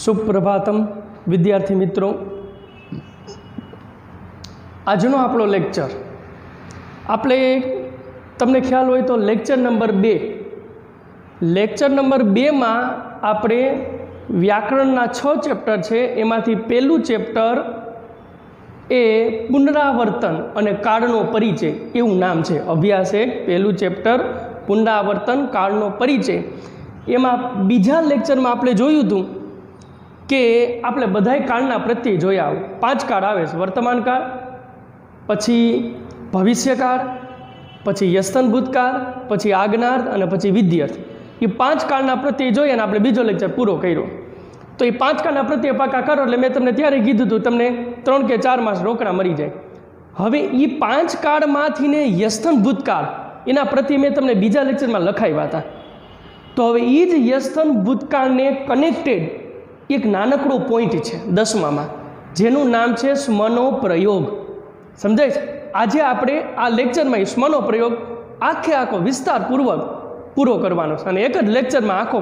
सुप्रभातम विद्यार्थी मित्रों, આજનો આપણો લેક્ચર આપણે તમને ખ્યાલ હોય તો લેક્ચર નંબર 2 માં આપણે વ્યાકરણના 6 ચેપ્ટર છે, એમાંથી પહેલું ચેપ્ટર એ પુનરાવર્તન અને કાળનો પરિચય એવું નામ છે. અભ્યાસ 1 પહેલું ચેપ્ટર પુનરાવર્તન કાળનો પરિચય. એમાં બીજા લેક્ચરમાં આપણે જોયું હતું કે આપણે બધાય કાળના પ્રત્યે જોયા. 5 કાળ આવે છે: વર્તમાન કાળ, પછી ભવિષ્યકાળ, પછી યસ્તન ભૂતકાળ, પછી આજ્ઞાર્થ અને પછી વિદ્યાર્થ. એ 5 કાળના પ્રત્યે જોઈએ અને આપણે બીજો લેક્ચર પૂરો કર્યો. તો એ 5 કાળના પ્રત્યે પાકા કરો એટલે મેં તમને ત્યારે કીધું હતું તમને 3 કે 4 માસ રોકડા મળી જાય. હવે એ 5 કાળમાંથી ને યસ્તન ભૂતકાળ એના પ્રત્યે મેં તમને બીજા લેક્ચરમાં લખાવ્યા હતા. તો હવે એ જ યસ્તન ભૂતકાળને કનેક્ટેડ એક નાનકડો પોઈન્ટ છે 10માં, જેનું નામ છે સ્મનો પ્રયોગ. સમજાય છે? આજે આપણે આ લેક્ચરમાં સ્મનો પ્રયોગ આખો વિસ્તારપૂર્વક પૂરો કરવાનો છે અને એક જ લેક્ચરમાં આખો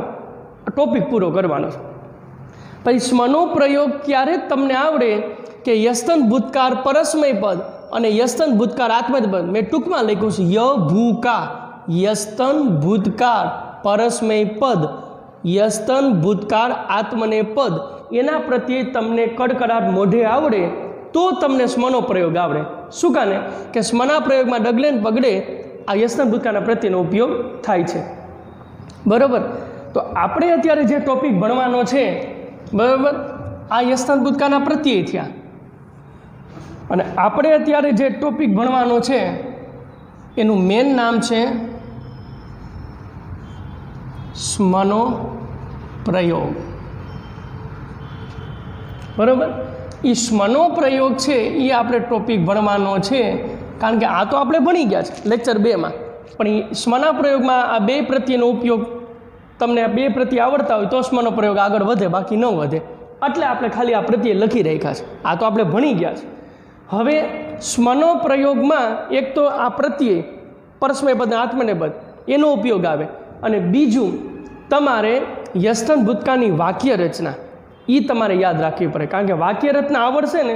ટોપિક પૂરો કરવાનો છે. પછી સ્મનો પ્રયોગ ક્યારે તમને આવડે કે યસ્તન ભૂતકાળ પરસ્મય પદ અને યસ્તન ભૂતકાળ આત્મનેપદ. મેં ટૂંકમાં લખ્યું છે યભૂકા, યસ્તન ભૂતકાળ પરસ્મય પદ, યસ્તન ભૂતકાળ આત્મનેપદ. એના પ્રત્યે તમને કડકડાટ મોઢે આવડે તો તમને સ્મનો પ્રયોગ આવડે. શું કાને કે સ્મના પ્રયોગમાં ડગલે ને પગડે આ યસ્તન ભૂતકાળના પ્રત્યેનો ઉપયોગ થાય છે. બરાબર? તો આપણે અત્યારે જે ટોપિક ભણવાનો છે, બરાબર, આ યસ્તન ભૂતકાળના પ્રત્યે થયા. અને આપણે અત્યારે જે ટોપિક ભણવાનો છે એનું મેન નામ છે સ્મનો પ્રયોગ. બરાબર? એ સ્મનો પ્રયોગ છે એ આપણે ટોપિક ભણવાનો છે, કારણ કે આ તો આપણે ભણી ગયા છે લેક્ચર 2માં. પણ એ સ્મના પ્રયોગમાં આ 2 પ્રત્યેનો ઉપયોગ તમને આ 2 પ્રત્યે આવડતા હોય તો સ્મનો પ્રયોગ આગળ વધે, બાકી ન વધે. એટલે આપણે ખાલી આ પ્રત્યે લખી રાખ્યા છે. આ તો આપણે ભણી ગયા છે. હવે સ્મનો પ્રયોગમાં એક તો આ પ્રત્યે પરસ્મય પદ આત્મનેપદ એનો ઉપયોગ આવે, અને બીજું તમારે યસ્તન ભૂતકાળની વાક્ય રચના એ તમારે યાદ રાખવી પડે, કારણ કે વાક્ય રચના આવડશે ને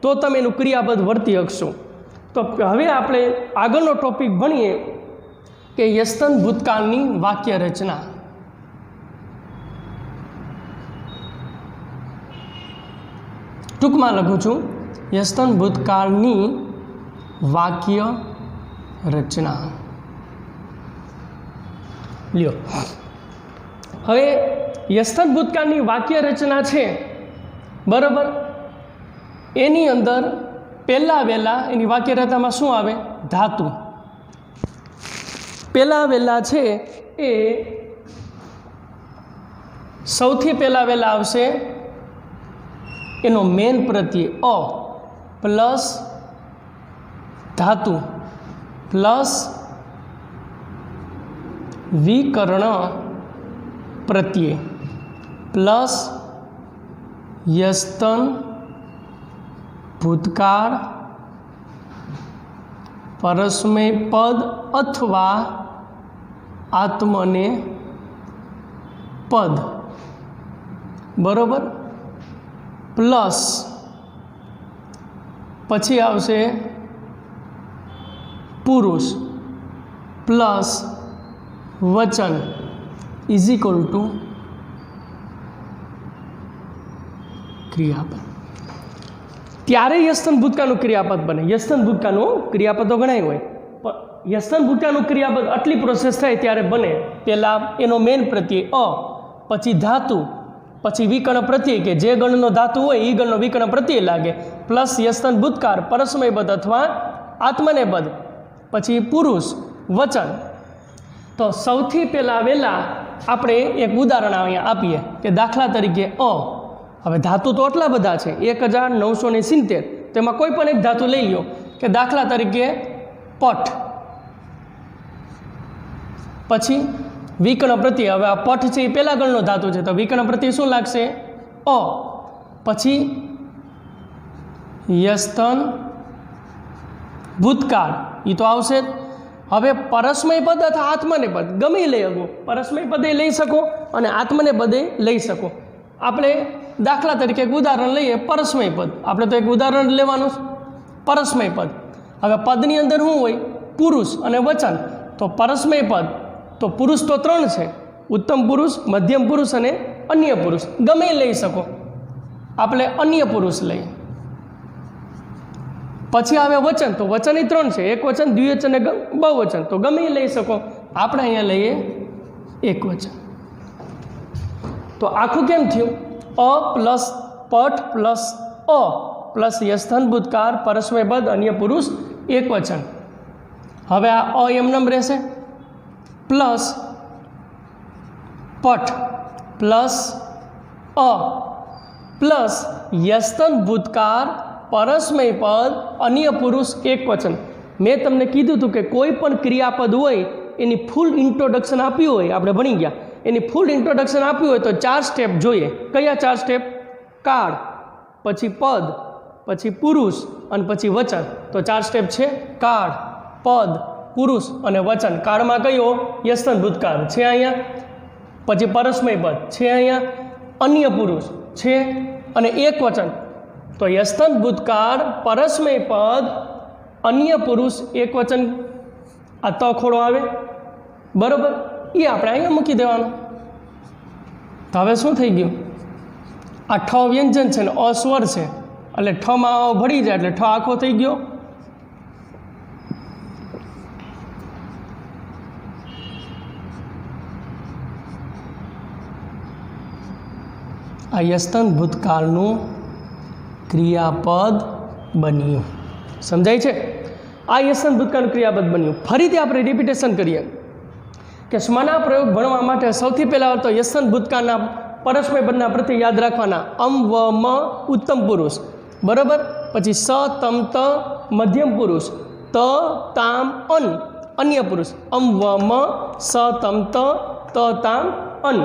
તો તમે એનું ક્રિયાપદ વર્તી શકશો. તો હવે આપણે આગળનો ટોપિક ભણીએ કે યસ્તન ભૂતકાળની વાક્ય રચના. ટૂંકમાં લખું છું યસ્તન ભૂતકાળની વાક્ય રચના. લ્યો, હવે યસ્તન ભૂતકાળની વાક્ય રચના છે, બરાબર, એની અંદર પહેલાં વહેલા એની વાક્ય રચનામાં શું આવે? ધાતુ. પહેલાં વહેલા છે એ સૌથી પહેલાં વહેલા આવશે એનો મેન પ્રત્યય અ પ્લસ ધાતુ પ્લસ વિકર્ણ પ્રત્યય પ્લસ યસ્તન ભૂતકાળ પરસ્મય પદ અથવા આત્મનેપદ. બરાબર? પ્લસ પછી આવશે પુરુષ પ્લસ વચન ઇઝ ઇક્વલ ટુ ક્રિયાપદ. ત્યારે યસ્તન ભૂતકાળનું ક્રિયાપદ બને. યસ્તન ભૂતકાળનું ક્રિયાપદો ગણાય હોય, પણ યસ્તન ભૂતકાળનું ક્રિયાપદ આટલી પ્રોસેસ થાય ત્યારે બને. પહેલાં એનો મેન પ્રત્યય અ, પછી ધાતુ, પછી વિકર્ણ પ્રત્યય કે જે ગણનો ધાતુ હોય એ ગણનો વિકર્ણ પ્રત્યય લાગે, પ્લસ યસ્તન ભૂતકાળ પરસ્મય પદ અથવા આત્મનેપદ, પછી પુરુષ વચન. તો સૌથી પહેલાં વહેલા આપણે એક ઉદાહરણ અહીંયા આપીએ કે દાખલા તરીકે અ. હવે ધાતુ તો આટલા બધા છે 1970, તેમાં કોઈ પણ એક ધાતુ લઈ લો કે દાખલા તરીકે પટ, પછી વિકર્ણ પ્રત્યય. હવે આ પટ છે એ પહેલા ગણનો ધાતુ છે તો વિકર્ણ પ્રત્યય શું લાગશે? અ. પછી યસ્તન ભૂતકાળ એ તો આવશે. હવે પરસ્મય પદ અથવા આત્મનેપદ ગમે લઈ શકો, પરસ્મય પદે લઈ શકો અને આત્મનેપદે લઈ શકો. આપણે દાખલા તરીકે એક ઉદાહરણ લઈએ, પરસ્મય પદ. આપણે તો એક ઉદાહરણ લેવાનું છે, પરસ્મય પદ. હવે પદની અંદર શું હોય? પુરુષ અને વચન. તો પરસ્મય પદ તો પુરુષ તો 3 છે, ઉત્તમ પુરુષ, મધ્યમ પુરુષ અને અન્ય પુરુષ. ગમે લઈ શકો. આપણે અન્ય પુરુષ લઈએ. પછી આવે વચન, તો વચન 3 છે, એક વચન, દ્વિવચન અને બહુવચન. તો ગમે લઈ શકો. આપણે અહીંયા લઈએ એક વચન. તો આખું કેમ થયું? અ પ્લસ પઠ પ્લસ અ પ્લસ યસ્થન ભૂતકાળ પરસ્મય પદ અન્ય પુરુષ એક વચન. હવે આ અ એમનેમ રહેશે, પ્લસ પઠ પ્લસ અ પ્લસ યસ્થન ભૂતકાળ પરસ્મય પદ અન્ય પુરુષ એક વચન. મેં તમને કીધું હતું કે કોઈ પણ ક્રિયાપદ હોય એની ફૂલ ઇન્ટ્રોડક્શન આપ્યું હોય, આપણે ભણી ગયા, એની ફૂલ ઇન્ટ્રોડક્શન આપ્યું હોય તો 4 સ્ટેપ જોઈએ. કયા 4 સ્ટેપ? કાળ, પછી પદ, પછી પુરુષ અને પછી વચન. તો 4 સ્ટેપ છે: કાળ, પદ, પુરુષ અને વચન. કાળમાં કયો? યસ્થન ભૂતકાળ છે અહીંયા, પછી પરસ્મય પદ છે અહીંયા, અન્ય પુરુષ છે અને એક વચન. તો યસ્થન ભૂતકાળ પરસ્મય પદ અન્ય પુરુષ એક વચન. આ ત ખોડો આવે, બરાબર, એ આપણે અહીંયા મૂકી દેવાનું. તો હવે શું થઈ ગયું? આ ઠ વ્યંજન છે ને અ સ્વર છે, એટલે ઠમાં ભળી જાય એટલે ઠ આખો થઈ ગયો. આ યસ્થન ભૂતકાળનું ક્રિયાપદ બન્યું. સમજાય છે? આ યસ્થન ભૂતકાળનું ક્રિયાપદ બન્યું. ફરીથી આપણે રિપીટેશન કરીએ કે સ્મના પ્રયોગ ભણવા માટે સૌથી પહેલાં તો યસ્થન ભૂતકાળના પરસ્મય પદના પ્રત્યય યાદ રાખવાના. અમ, વ, મ ઉત્તમ પુરુષ, બરાબર. પછી સ, તમ, ત મધ્યમ પુરુષ, ત, તામ, અન અન્ય પુરુષ. અમ, વ, મ, સ, તમ, ત તામ, અન.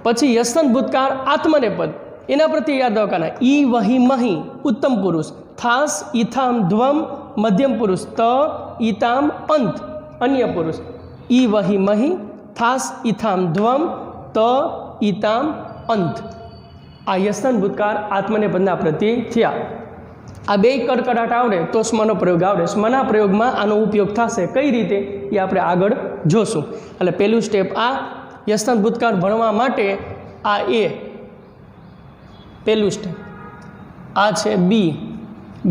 પછી યસ્થન ભૂતકાળ આત્મનેપદ, એના પ્રત્યે યાદ રાખવાના. ઈ, વહી, મહી ઉત્તમ પુરુષ, થાસ, ઈથામ, ધ્વમ મધ્યમ પુરુષ, ત, ઈતામ, અંત અન્ય પુરુષ. ઈ, વહી, મહી, થાસ, ઈથામ, ધ્વમ, ત, ઈતામ, અંત. આ યસ્થન ભૂતકાળ આત્મનેપદના પ્રત્યય થયા. આ બે કડકડાટ આવડે તો સ્મનો પ્રયોગ આવડે. સ્મના પ્રયોગમાં આનો ઉપયોગ થશે. કઈ રીતે એ આપણે આગળ જોશું. એટલે પહેલું સ્ટેપ આ યસ્થન ભૂતકાળ ભણવા માટે આ એ પહેલું સ્ટેપ, આ છે બી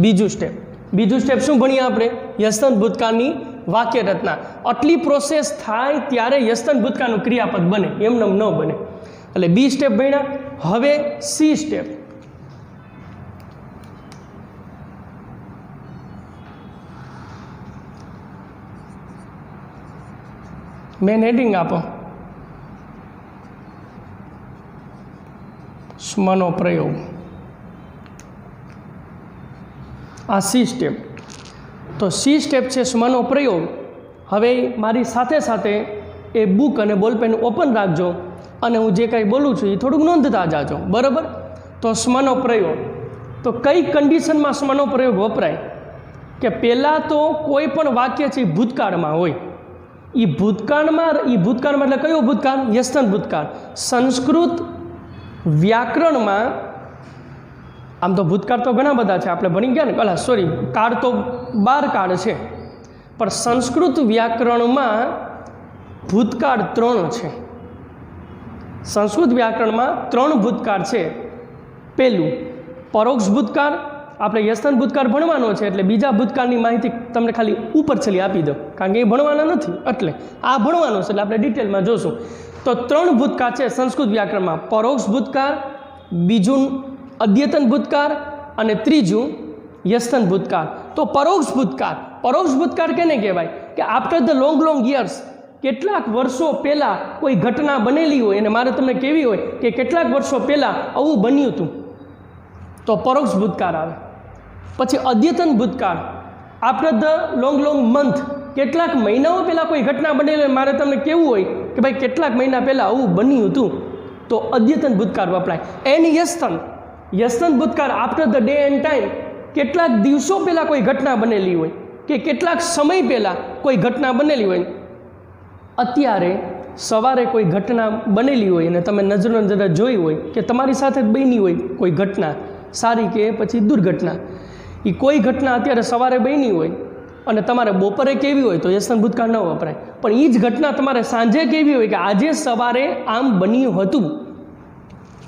બીજું સ્ટેપ. બીજું સ્ટેપ શું ભણીએ આપણે? યસ્થન ભૂતકાળની વાક્ય રચના. આટલી પ્રોસેસ થાય ત્યારે યસ્થન ભૂતકાળનું ક્રિયાપદ બને, એમને ન બને. એટલે બી સ્ટેપ ભણ્યા. હવે સી સ્ટેપ. મેન હેડિંગ આપો, સ્મનો પ્રયોગ. આ સી સ્ટેપ. તો સી સ્ટેપ છે સ્મનો પ્રયોગ. હવે મારી સાથે સાથે એ બુક અને બોલપેન ઓપન રાખજો અને હું જે કંઈ બોલું છું એ થોડુંક નોંધતા જાજો, બરાબર. તો સ્મનો પ્રયોગ. તો કઈ કન્ડિશનમાં સ્મનો પ્રયોગ વપરાય? કે પહેલાં તો કોઈ પણ વાક્ય છે એ ભૂતકાળમાં હોય. એ ભૂતકાળમાં એટલે કયો ભૂતકાળ? યસ્થન ભૂતકાળ. સંસ્કૃત વ્યાકરણમાં આમ તો ભૂતકાળ તો ઘણા બધા છે, આપણે ભણી ગયા ને. કાળ તો 12 કાળ છે, પણ સંસ્કૃત વ્યાકરણમાં ભૂતકાળ 3 છે. સંસ્કૃત વ્યાકરણમાં 3 ભૂતકાળ છે. પહેલું પરોક્ષ ભૂતકાળ. આપણે યસ્થન ભૂતકાળ ભણવાનો છે એટલે બીજા ભૂતકાળની માહિતી તમને ખાલી ઉપર છેલ્લી આપી દો, કારણ કે એ ભણવાના નથી. એટલે આ ભણવાનું છે એટલે આપણે ડિટેલમાં જોશું. તો 3 ભૂતકાળ છે સંસ્કૃત વ્યાકરણમાં. પરોક્ષ ભૂતકાળ, બીજું અદ્યતન ભૂતકાળ અને ત્રીજું યસ્થન ભૂતકાળ. તો પરોક્ષ ભૂતકાળ કેને કહેવાય? કે આફ્ટર ધ લોંગ યર્સ, કેટલાક વર્ષો પહેલાં કોઈ ઘટના બનેલી હોય અને મારે તમને કહેવી હોય કે કેટલાક વર્ષો પહેલાં આવું બન્યું હતું, તો પરોક્ષ ભૂતકાળ આવે. પછી અદ્યતન ભૂતકાળ, આફ્ટર ધ લોંગ મંથ, કેટલાક મહિનાઓ પહેલાં કોઈ ઘટના બનેલી હોય, મારે તમને કહેવું હોય કે ભાઈ કેટલાક મહિના પહેલાં આવું બન્યું હતું, તો અદ્યતન ભૂતકાળ વપરાય. એન્ડ યસ્થન ભૂતકાળ after the day end time, કેટલાક દિવસો પહેલાં કોઈ ઘટના બનેલી હોય કે કેટલાક સમય પહેલાં કોઈ ઘટના બનેલી હોય. અત્યારે સવારે કોઈ ઘટના બનેલી હોય અને તમે નજરો નજર જોઈ હોય કે તમારી સાથે જ બની હોય કોઈ ઘટના, સારી કે પછી દુર્ઘટના, એ કોઈ ઘટના અત્યારે સવારે બની હોય અને તમારે બપોરે કેવી હોય તો યસ્તન ભૂતકાળ ન વપરાય, પણ એ જ ઘટના તમારે સાંજે કેવી હોય કે આજે સવારે આમ બન્યું હતું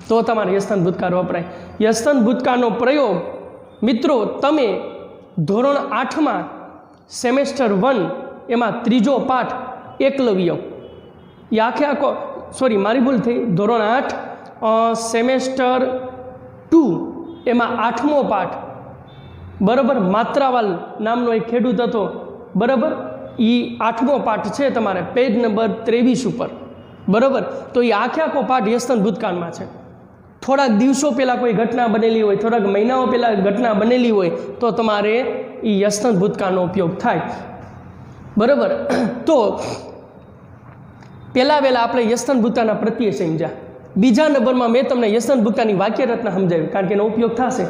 તો તમારે યસ્તન ભૂતકાળ વપરાય. યસ્તન ભૂતકાળનો પ્રયોગ મિત્રો તમે ધોરણ 8માં સેમેસ્ટર 1 એમાં ત્રીજો પાઠ એકલવ્ય, એ આખો સોરી મારી ભૂલ થઈ, ધોરણ 8 સેમેસ્ટર 2 એમાં 8મો પાઠ, બરાબર, માત્રાવાલ નામનો એક ખેડૂત હતો, બરાબર, એ 8મો પાઠ છે તમારે પેજ નંબર 23 ઉપર, બરાબર. તો એ આખો પાઠ યસ્તન ભૂતકાળમાં છે. થોડાક દિવસો પહેલાં કોઈ ઘટના બનેલી હોય, થોડાક મહિનાઓ પહેલાં ઘટના બનેલી હોય તો તમારે એ યસ્તન ભૂતકાળનો ઉપયોગ થાય, બરાબર. તો પહેલાં વહેલા આપણે યસ્તન ભૂતકાળના પ્રત્યય સમજ્યા. બીજા નંબરમાં મેં તમને યસ્તન ભૂતકાળની વાક્યરચના સમજાવી કારણ કે એનો ઉપયોગ થશે.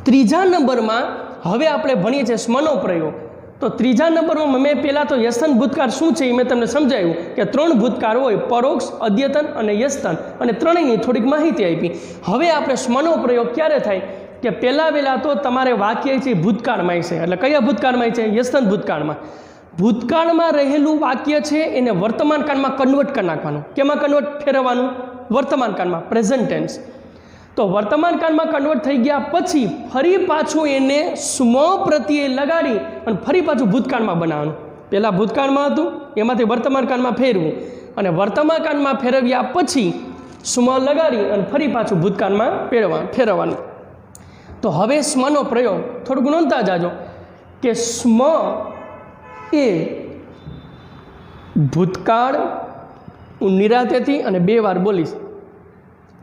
ત્રીજા નંબરમાં હવે આપણે ભણીએ છીએ સ્મનો પ્રયોગ. તો ત્રીજા નંબરમાં મેં પહેલાં તો યસ્તન ભૂતકાળ શું છે એ મેં તમને સમજાવ્યું કે 3 ભૂતકાળ હોય, પરોક્ષ, અદ્યતન અને યસ્તન, અને ત્રણેયની થોડીક માહિતી આપી. હવે આપણે સ્મનો પ્રયોગ ક્યારે થાય કે પહેલાં વહેલાં તો તમારે વાક્ય છે ભૂતકાળમાં છે, એટલે કયા ભૂતકાળમાં છે? યસ્તન ભૂતકાળમાં. ભૂતકાળમાં રહેલું વાક્ય છે એને વર્તમાન કાળમાં કન્વર્ટ કરી નાખવાનું. કેમાં કન્વર્ટ ફેરવવાનું? વર્તમાન કાળમાં, પ્રેઝન્ટ ટેન્સ. તો વર્તમાન કાળમાં કન્વર્ટ થઈ ગયા પછી ફરી પાછું એને સ્મ પ્રત્યય લગાડી અને ફરી પાછું ભૂતકાળમાં બનાવવાનું. પહેલાં ભૂતકાળમાં હતું એમાંથી વર્તમાન કાળમાં ફેરવું, અને વર્તમાન કાળમાં ફેરવ્યા પછી સ્મ લગાડી અને ફરી પાછું ભૂતકાળમાં ફેરવવાનું. તો હવે સ્મનો પ્રયોગ થોડુંક નોંધતા જાજો કે સ્મ એ ભૂતકાળ, હું નિરાંતેથી અને 2 વાર બોલીશ,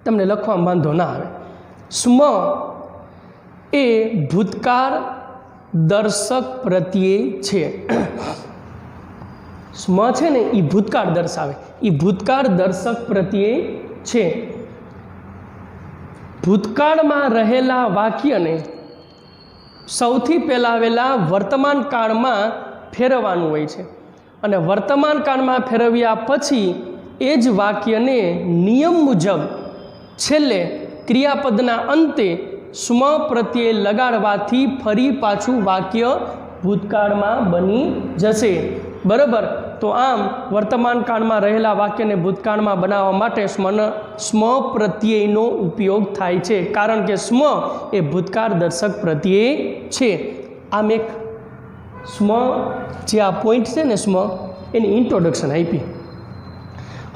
તમને લખવામાં વાંધો ના આવે. સ્મ એ ભૂતકાળ દર્શક પ્રત્યય છે. સ્મ છે ને એ ભૂતકાળ દર્શાવે, એ ભૂતકાળ દર્શક પ્રત્યય છે. ભૂતકાળમાં રહેલા વાક્યને સૌથી પહેલાં વહેલા વર્તમાન કાળમાં ફેરવવાનું હોય છે, અને વર્તમાન કાળમાં ફેરવ્યા પછી એ જ વાક્યને નિયમ મુજબ છેલ્લે ક્રિયાપદના અંતે સ્મ પ્રત્યય લગાડવાથી ફરી પાછું વાક્ય ભૂતકાળમાં બની જશે, બરાબર. તો આમ વર્તમાન કાળમાં રહેલા વાક્યને ભૂતકાળમાં બનાવવા માટે સ્મ પ્રત્યયનો ઉપયોગ થાય છે, કારણ કે સ્મ એ ભૂતકાળ દર્શક પ્રત્યય છે. આમ એક સ્મ જે આ પોઈન્ટ છે ને સ્મ, એની ઇન્ટ્રોડક્શન આપી.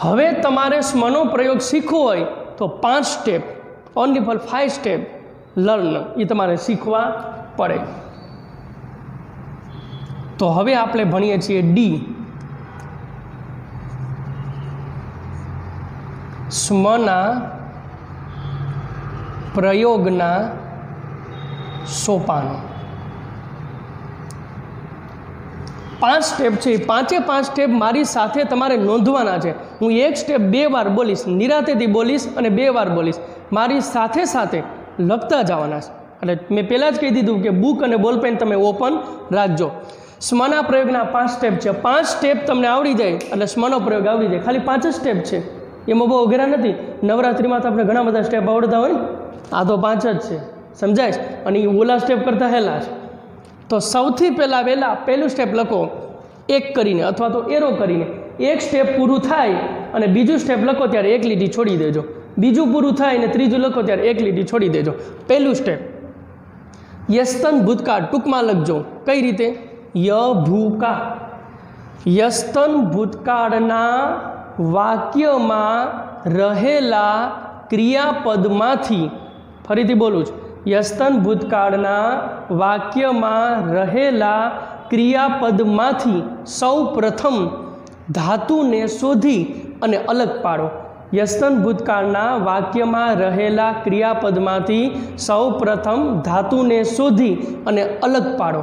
હવે તમારે સ્મનો પ્રયોગ શીખવો હોય તો 5 step, only for 5 step learn, એ તમારે શીખવા પડે. તો હવે આપણે ભણીએ છીએ ડી, સ્મના પ્રયોગના સોપાનો. 5 સ્ટેપ છે, 5 સ્ટેપ મારી સાથે તમારે નોંધવાના છે. હું એક સ્ટેપ 2 વાર બોલીશ, નિરાંતેથી બોલીશ અને 2 વાર બોલીશ, મારી સાથે સાથે લખતા જવાના છે. એટલે મેં પહેલાં જ કહી દીધું કે બુક અને બોલપેન તમે ઓપન રાખજો. સ્મના પ્રયોગના 5 સ્ટેપ છે. 5 સ્ટેપ તમને આવડી જાય એટલે સ્મનો પ્રયોગ આવડી જાય. ખાલી 5 જ સ્ટેપ છે, એમાં બહુ અઘરા નથી. નવરાત્રિમાં તો આપણે ઘણા બધા સ્ટેપ આવડતા હોય ને, આ તો 5 જ છે, સમજાય? અને એ ઓલા સ્ટેપ કરતાં હેલા છે. તો સૌથી પહેલાં વહેલા પહેલું સ્ટેપ લખો એક કરીને અથવા તો એરો કરીને. એક સ્ટેપ પૂરું થાય અને બીજું સ્ટેપ લખો ત્યારે એક લીટી છોડી દેજો. બીજું પૂરું થાય અને ત્રીજું લખો ત્યારે એક લીટી છોડી દેજો. પહેલું સ્ટેપ યસ્તન ભૂતકાળ ટૂંકમાં લખજો. કઈ રીતે? ય ભૂકા. યસ્તન ભૂતકાળના વાક્યમાં રહેલા ક્રિયાપદમાંથી, ફરીથી બોલું છું, યસ્તન ભૂતકાળના વાક્યમાં રહેલા ક્રિયાપદમાંથી સૌ પ્રથમ ધાતુને શોધી અને અલગ પાડો. યસ્તન ભૂતકાળના વાક્યમાં રહેલા ક્રિયાપદમાંથી સૌ પ્રથમ ધાતુને શોધી અને અલગ પાડો.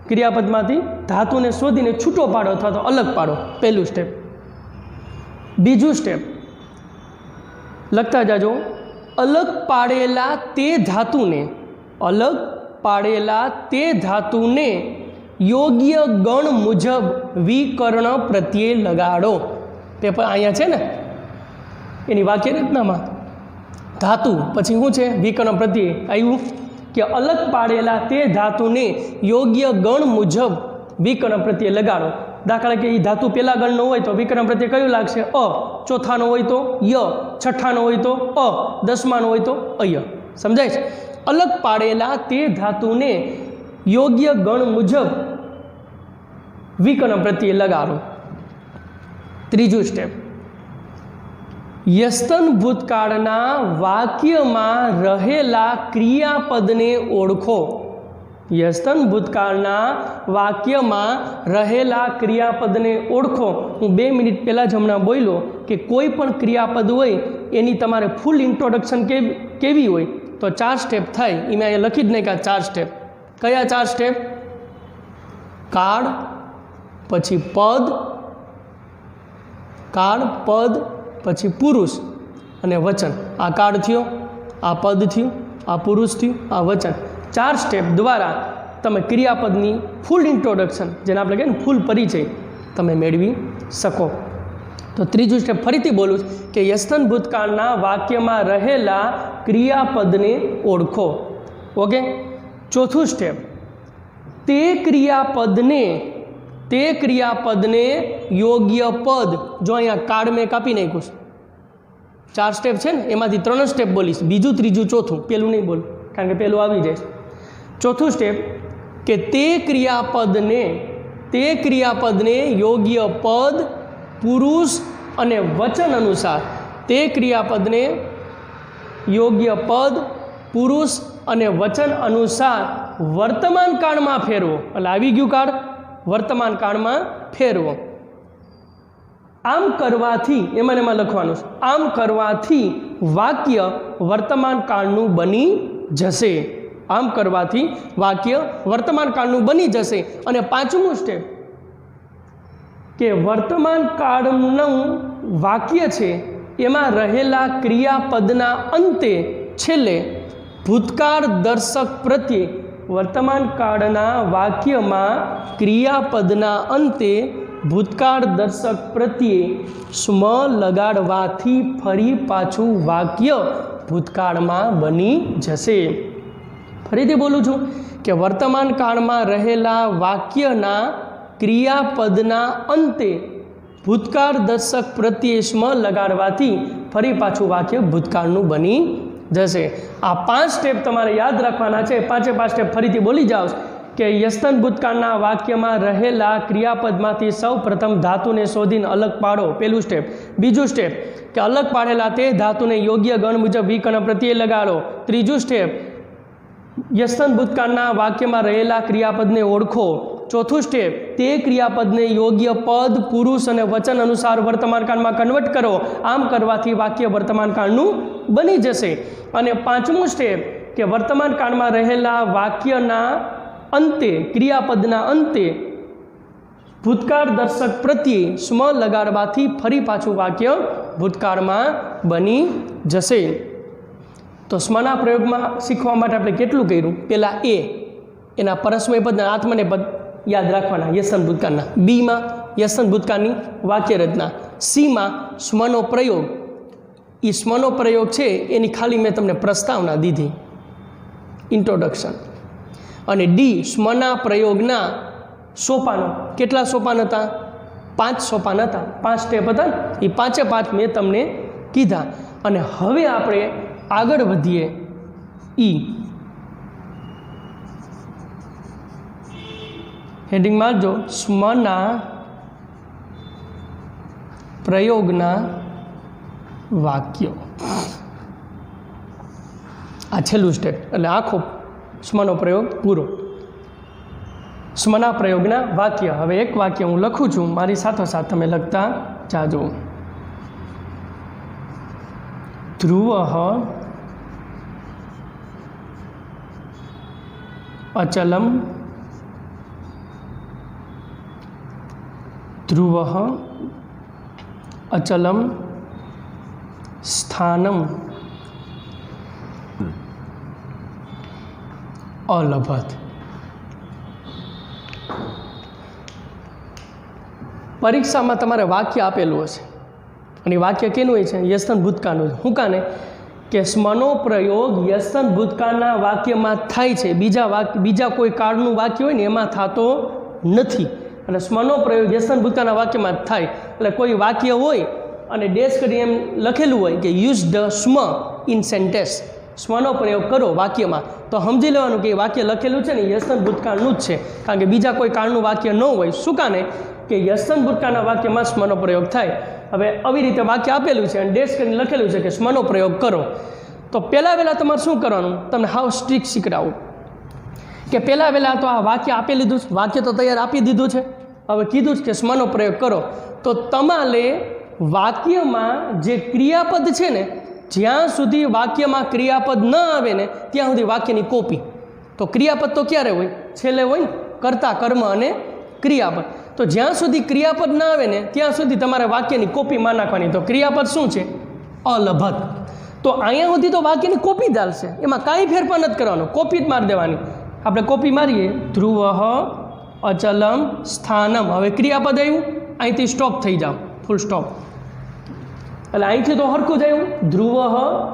ક્રિયાપદમાંથી ધાતુને શોધીને છૂટો પાડો અથવા તો અલગ પાડો. પહેલું સ્ટેપ. બીજું સ્ટેપ લખતા જાજો. અલગ પાડેલા તે ધાતુને, અલગ પાડેલા તે ધાતુને યોગ્ય ગણ મુજબ વિકર્ણ પ્રત્યય લગાડો. પેપર અહીંયા છે ને એની વાક્ય રચનામાં ધાતુ પછી શું છે વિકર્ણ પ્રત્યય આવ્યું કે અલગ પાડેલા તે ધાતુને યોગ્ય ગણ મુજબ વિકર્ણ પ્રત્યય લગાડો. દાખલા કે એ ધાતુ પહેલા ગણનો હોય તો વિકર્ણ પ્રત્યય કયું લાગશે? અ. ચોથાનો હોય તો ય. છઠ્ઠાનો હોય તો અ. દસમાનો હોય તો અય. સમજાય છે? અલગ પાડેલા તે ધાતુને યોગ્ય ગણ મુજબ વિકર્ણ પ્રત્યય લગાડો. ત્રીજું સ્ટેપ, યસ્તન ભૂતકાળના વાક્યમાં રહેલા ક્રિયાપદને ઓળખો. યસ્તન ભૂતકાળના વાક્યમાં રહેલા ક્રિયાપદને ઓળખો. હું 2 મિનિટ પહેલાં જ હમણાં બોલ્યો કે કોઈ પણ ક્રિયાપદ હોય એની તમારે ફૂલ ઇન્ટ્રોડક્શન કેવી હોય તો 4 સ્ટેપ થાય. એમાં અહીંયા લખી જ નહીં કે 4 સ્ટેપ. કયા 4 સ્ટેપ? કાળ, પછી પદ, કાળ, પદ, પછી પુરુષ અને વચન. આ કાળ થયો, આ પદ થયું, આ પુરુષ થયું, આ વચન. 4 સ્ટેપ દ્વારા તમે ક્રિયાપદની ફૂલ ઇન્ટ્રોડક્શન, જેને આપણે કહીએ ને ફૂલ પરિચય, તમે મેળવી શકો. તો ત્રીજું સ્ટેપ ફરીથી બોલું કે યસ્તન ભૂતકાળના વાક્યમાં રહેલા ક્રિયાપદને ઓળખો. ઓકે. ચોથું સ્ટેપ, તે ક્રિયાપદને યોગ્ય પદ. જો અહીંયા કાળ મેં કાપી નાખ્યું છે. 4 સ્ટેપ છે ને એમાંથી 3 સ્ટેપ બોલીશ, બીજું, ત્રીજું, ચોથું. પેલું નહીં બોલું કારણ કે પેલું આવી જાય. ચોથું સ્ટેપ કે તે ક્રિયાપદને યોગ્ય પદ, પુરુષ અને વચન અનુસાર, તે ક્રિયાપદને યોગ્ય પદ, પુરુષ અને વચન અનુસાર વર્તમાન કાળમાં ફેરવો. એટલે આવી ગયું કાળ, વર્તમાન કાળમાં ફેરવો. આમ કરવાથી એમાં લખવાનું છે, આમ કરવાથી વાક્ય વર્તમાન કાળનું બની જશે. આમ કરવાથી વાક્ય વર્તમાન કાળનું બની જશે. અને 5મું સ્ટેપ કે વર્તમાન કાળનું વાક્ય છે એમાં રહેલા ક્રિયાપદના અંતે છેલ્લે ભૂતકાળ દર્શક પ્રત્યે, વર્તમાન કાળના વાક્યમાં ક્રિયાપદના અંતે ભૂતકાળ દર્શક પ્રત્યે સ્મ લગાડવાથી ફરી પાછું વાક્ય ભૂતકાળમાં બની જશે. ફરીથી બોલું છું કે વર્તમાન કાળમાં રહેલા વાક્યના ક્રિયાપદના અંતે ભૂતકાળ દર્શક પ્રત્યે સ્મ લગાડવાથી ફરી પાછું વાક્ય ભૂતકાળનું બની જશે. આ 5 સ્ટેપ તમારે યાદ રાખવાના છે. 5 સ્ટેપ ફરીથી બોલી જાઓ કે યસ્તન ભૂતકાળના વાક્યમાં રહેલા ક્રિયાપદમાંથી સૌ પ્રથમ ધાતુને શોધીને અલગ પાડો. પહેલું સ્ટેપ. બીજું સ્ટેપ કે અલગ પાડેલા તે ધાતુને યોગ્ય ગણ મુજબ વિકર્ણ પ્રત્યય લગાડો. ત્રીજું સ્ટેપ યસ્તન ભૂતકાળના વાક્યમાં રહેલા ક્રિયાપદને ઓળખો. ચોથું સ્ટેપ તે ક્રિયાપદને યોગ્ય પદ, પુરુષ અને વચન અનુસાર વર્તમાન કાળમાં કન્વર્ટ કરો. આમ કરવાથી વાક્ય વર્તમાન કાળનું બની જશે. અને 5મું સ્ટેપ કે વર્તમાન કાળમાં રહેલા વાક્યના અંતે, ક્રિયાપદના અંતે ભૂતકાળ દર્શક પ્રત્યે સ્મ લગાડવાથી ફરી પાછું વાક્ય ભૂતકાળમાં બની જશે. તો સ્મના પ્રયોગમાં શીખવા માટે આપણે કેટલું કર્યું? પહેલાં એ એના પરસ્મય પદ અને આત્મનેય પદ યાદ રાખવાના યસ્તન ભૂતકાળના. બીમાં યસ્તન ભૂતકાળની વાક્ય રચના. સીમાં સ્મનો પ્રયોગ. એ સ્મનો પ્રયોગ છે એની ખાલી મેં તમને પ્રસ્તાવના દીધી, ઇન્ટ્રોડક્શન. અને ડી સ્મના પ્રયોગના સોપાનો. કેટલા સોપાન હતા? 5 સોપાન હતા. 5 સ્ટેપ હતા. એ 5 મેં તમને કીધા. અને હવે આપણે આગળ વધીએ. હેડિંગ મારજો, સ્મના પ્રયોગના વાક્યો. આ છેલ્લું સ્ટેપ એટલે આખો સ્મનો પ્રયોગ પૂરો. સ્મના પ્રયોગના વાક્ય. હવે એક વાક્ય હું લખું છું, મારી સાથોસાથ તમે લખતા જાજો. ધ્રુવ અચલમ, ધ્રુવ અચલમ સ્થાનમ અલભત. પરીક્ષામાં તમારે વાક્ય આપેલું હશે, અને વાક્ય કેનું હોય છે? યસ્તન ભૂતકાળનું. શું કાને કે સ્મનો પ્રયોગ યસ્તન ભૂતકાળના વાક્યમાં થાય છે, બીજા કોઈ કાળનું વાક્ય હોય ને એમાં થતો નથી. અને સ્મનો પ્રયોગ યસ્તન ભૂતકાળના વાક્યમાં જ થાય. એટલે કોઈ વાક્ય હોય અને ડેશ કરી એમ લખેલું હોય કે યુઝ ધ સ્મ ઇન સેન્ટેન્સ, સ્મનો પ્રયોગ કરો વાક્યમાં, તો સમજી લેવાનું કે એ વાક્ય લખેલું છે ને યસ્તન ભૂતકાળનું જ છે, કારણ કે બીજા કોઈ કાળનું વાક્ય ન હોય. શું કાને કે યસ્તન ભૂતકાળના વાક્યમાં સ્મનો પ્રયોગ થાય. હવે આવી રીતે વાક્ય આપેલું છે અને ડેશ કરીને લખેલું છે કે સ્મનો પ્રયોગ કરો, તો પહેલાં તમારે શું કરવાનું? તમને હાવ સ્ટ્રિક્ટ શીખડાવું કે પહેલાં તો આ વાક્ય આપી લીધું છે, વાક્ય તો તૈયાર આપી દીધું છે, હવે કીધું છે કે સ્મનો પ્રયોગ કરો, તો તમારે વાક્યમાં જે ક્રિયાપદ છે ને, જ્યાં સુધી વાક્યમાં ક્રિયાપદ ન આવે ને ત્યાં સુધી વાક્યની કોપી. તો ક્રિયાપદ તો ક્યારે હોય? છેલ્લે હોય ને, કર્તા, કર્મ અને ક્રિયાપદ. તો જ્યાં સુધી ક્રિયાપદ ના આવે ને ત્યાં સુધી તમારે વાક્યની કોપીમાં નાખવાની. તો ક્રિયાપદ શું છે? અલભત. તો અહીંયા સુધી તો વાક્યની કોપી જ ચાલશે, એમાં કાંઈ ફેરફાર નથી કરવાનો, કોપી જ મારી દેવાની. આપણે કોપી મારીએ, ધ્રુવ અચલમ સ્થાનમ. હવે ક્રિયાપદ આવ્યું, અહીંથી સ્ટોપ થઈ જાઓ, ફૂલ સ્ટોપ. એટલે અહીંથી તો હરખું જ આવ્યું, ધ્રુવ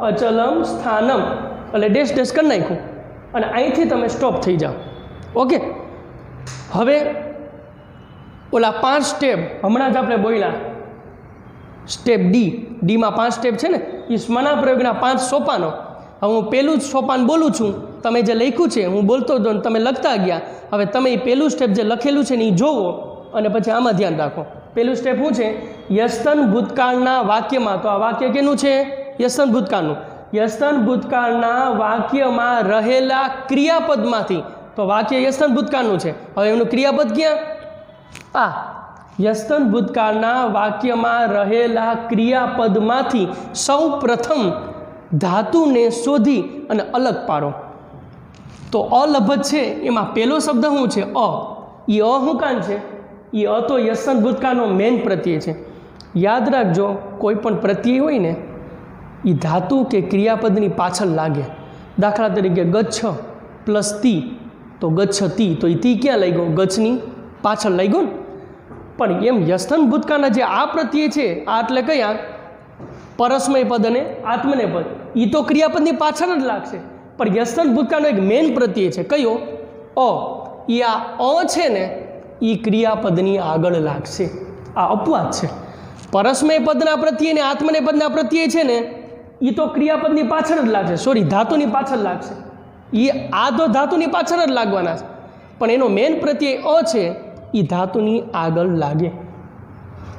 અચલમ સ્થાનમ, એટલે ડેશ ડેશ કરી નાખ્યું, અને અહીંથી તમે સ્ટોપ થઈ જાઓ. ઓકે. હવે ઓલા 5 સ્ટેપ હમણાં જ આપણે બોલ્યા, સ્ટેપ ડીમાં 5 સ્ટેપ છે ને, એ સ્મના પ્રયોગના 5 સોપાનો. હવે હું પહેલું જ સોપાન બોલું છું, તમે જે લખ્યું છે હું બોલતો હતો ને તમે લખતા ગયા. હવે તમે એ પહેલું સ્ટેપ જે લખેલું છે ને એ જોવો અને પછી આમાં ધ્યાન રાખો. પહેલું સ્ટેપ શું છે? યસ્તન ભૂતકાળના વાક્યમાં, તો આ વાક્ય કેનું છે? યસ્તન ભૂતકાળનું. યસ્તન ભૂતકાળના વાક્યમાં રહેલા ક્રિયાપદમાંથી, તો વાક્ય યસ્તન ભૂતકાળનું છે. હવે એનું ક્રિયાપદ ક્યાં? આ યસ્તન ભૂતકાળના વાક્યમાં રહેલા ક્રિયાપદમાંથી સૌ પ્રથમ ધાતુને શોધી અને અલગ પાડો. તો અલભત છે એમાં પહેલો શબ્દ શું છે? અ. એ અ શું કાન છે? એ અ તો યસ્તન ભૂતકાળનો મેન પ્રત્યય છે. યાદ રાખજો, કોઈ પણ પ્રત્યય હોય ને એ ધાતુ કે ક્રિયાપદની પાછળ લાગે. દાખલા તરીકે ગચ્છ પ્લસ તી, તો ગચ્છતી, તો એ તી ક્યાં લઈ ગયો? ગચ્છની પાછળ લઈ ગયો ને. પણ એમ યસ્તન ભૂતકાળના જે આ પ્રત્યય છે, આ એટલે કયા? પરસ્મય પદ અને આત્મને પદ, એ તો ક્રિયાપદની પાછળ જ લાગશે. પણ યસ્તન ભૂતકાળનો એક મેન પ્રત્યય છે, કયો? અ. એ આ અ છે ને એ ક્રિયાપદની આગળ લાગશે. આ અપવાદ છે. પરસ્મય પદના પ્રત્યય ને આત્મને પદના પ્રત્યય છે ને એ તો ક્રિયાપદની પાછળ જ લાગશે, સોરી ધાતુની પાછળ લાગશે. એ આ તો ધાતુની પાછળ જ લાગવાના છે, પણ એનો મેન પ્રત્યય અ છે એ ધાતુની આગળ લાગે.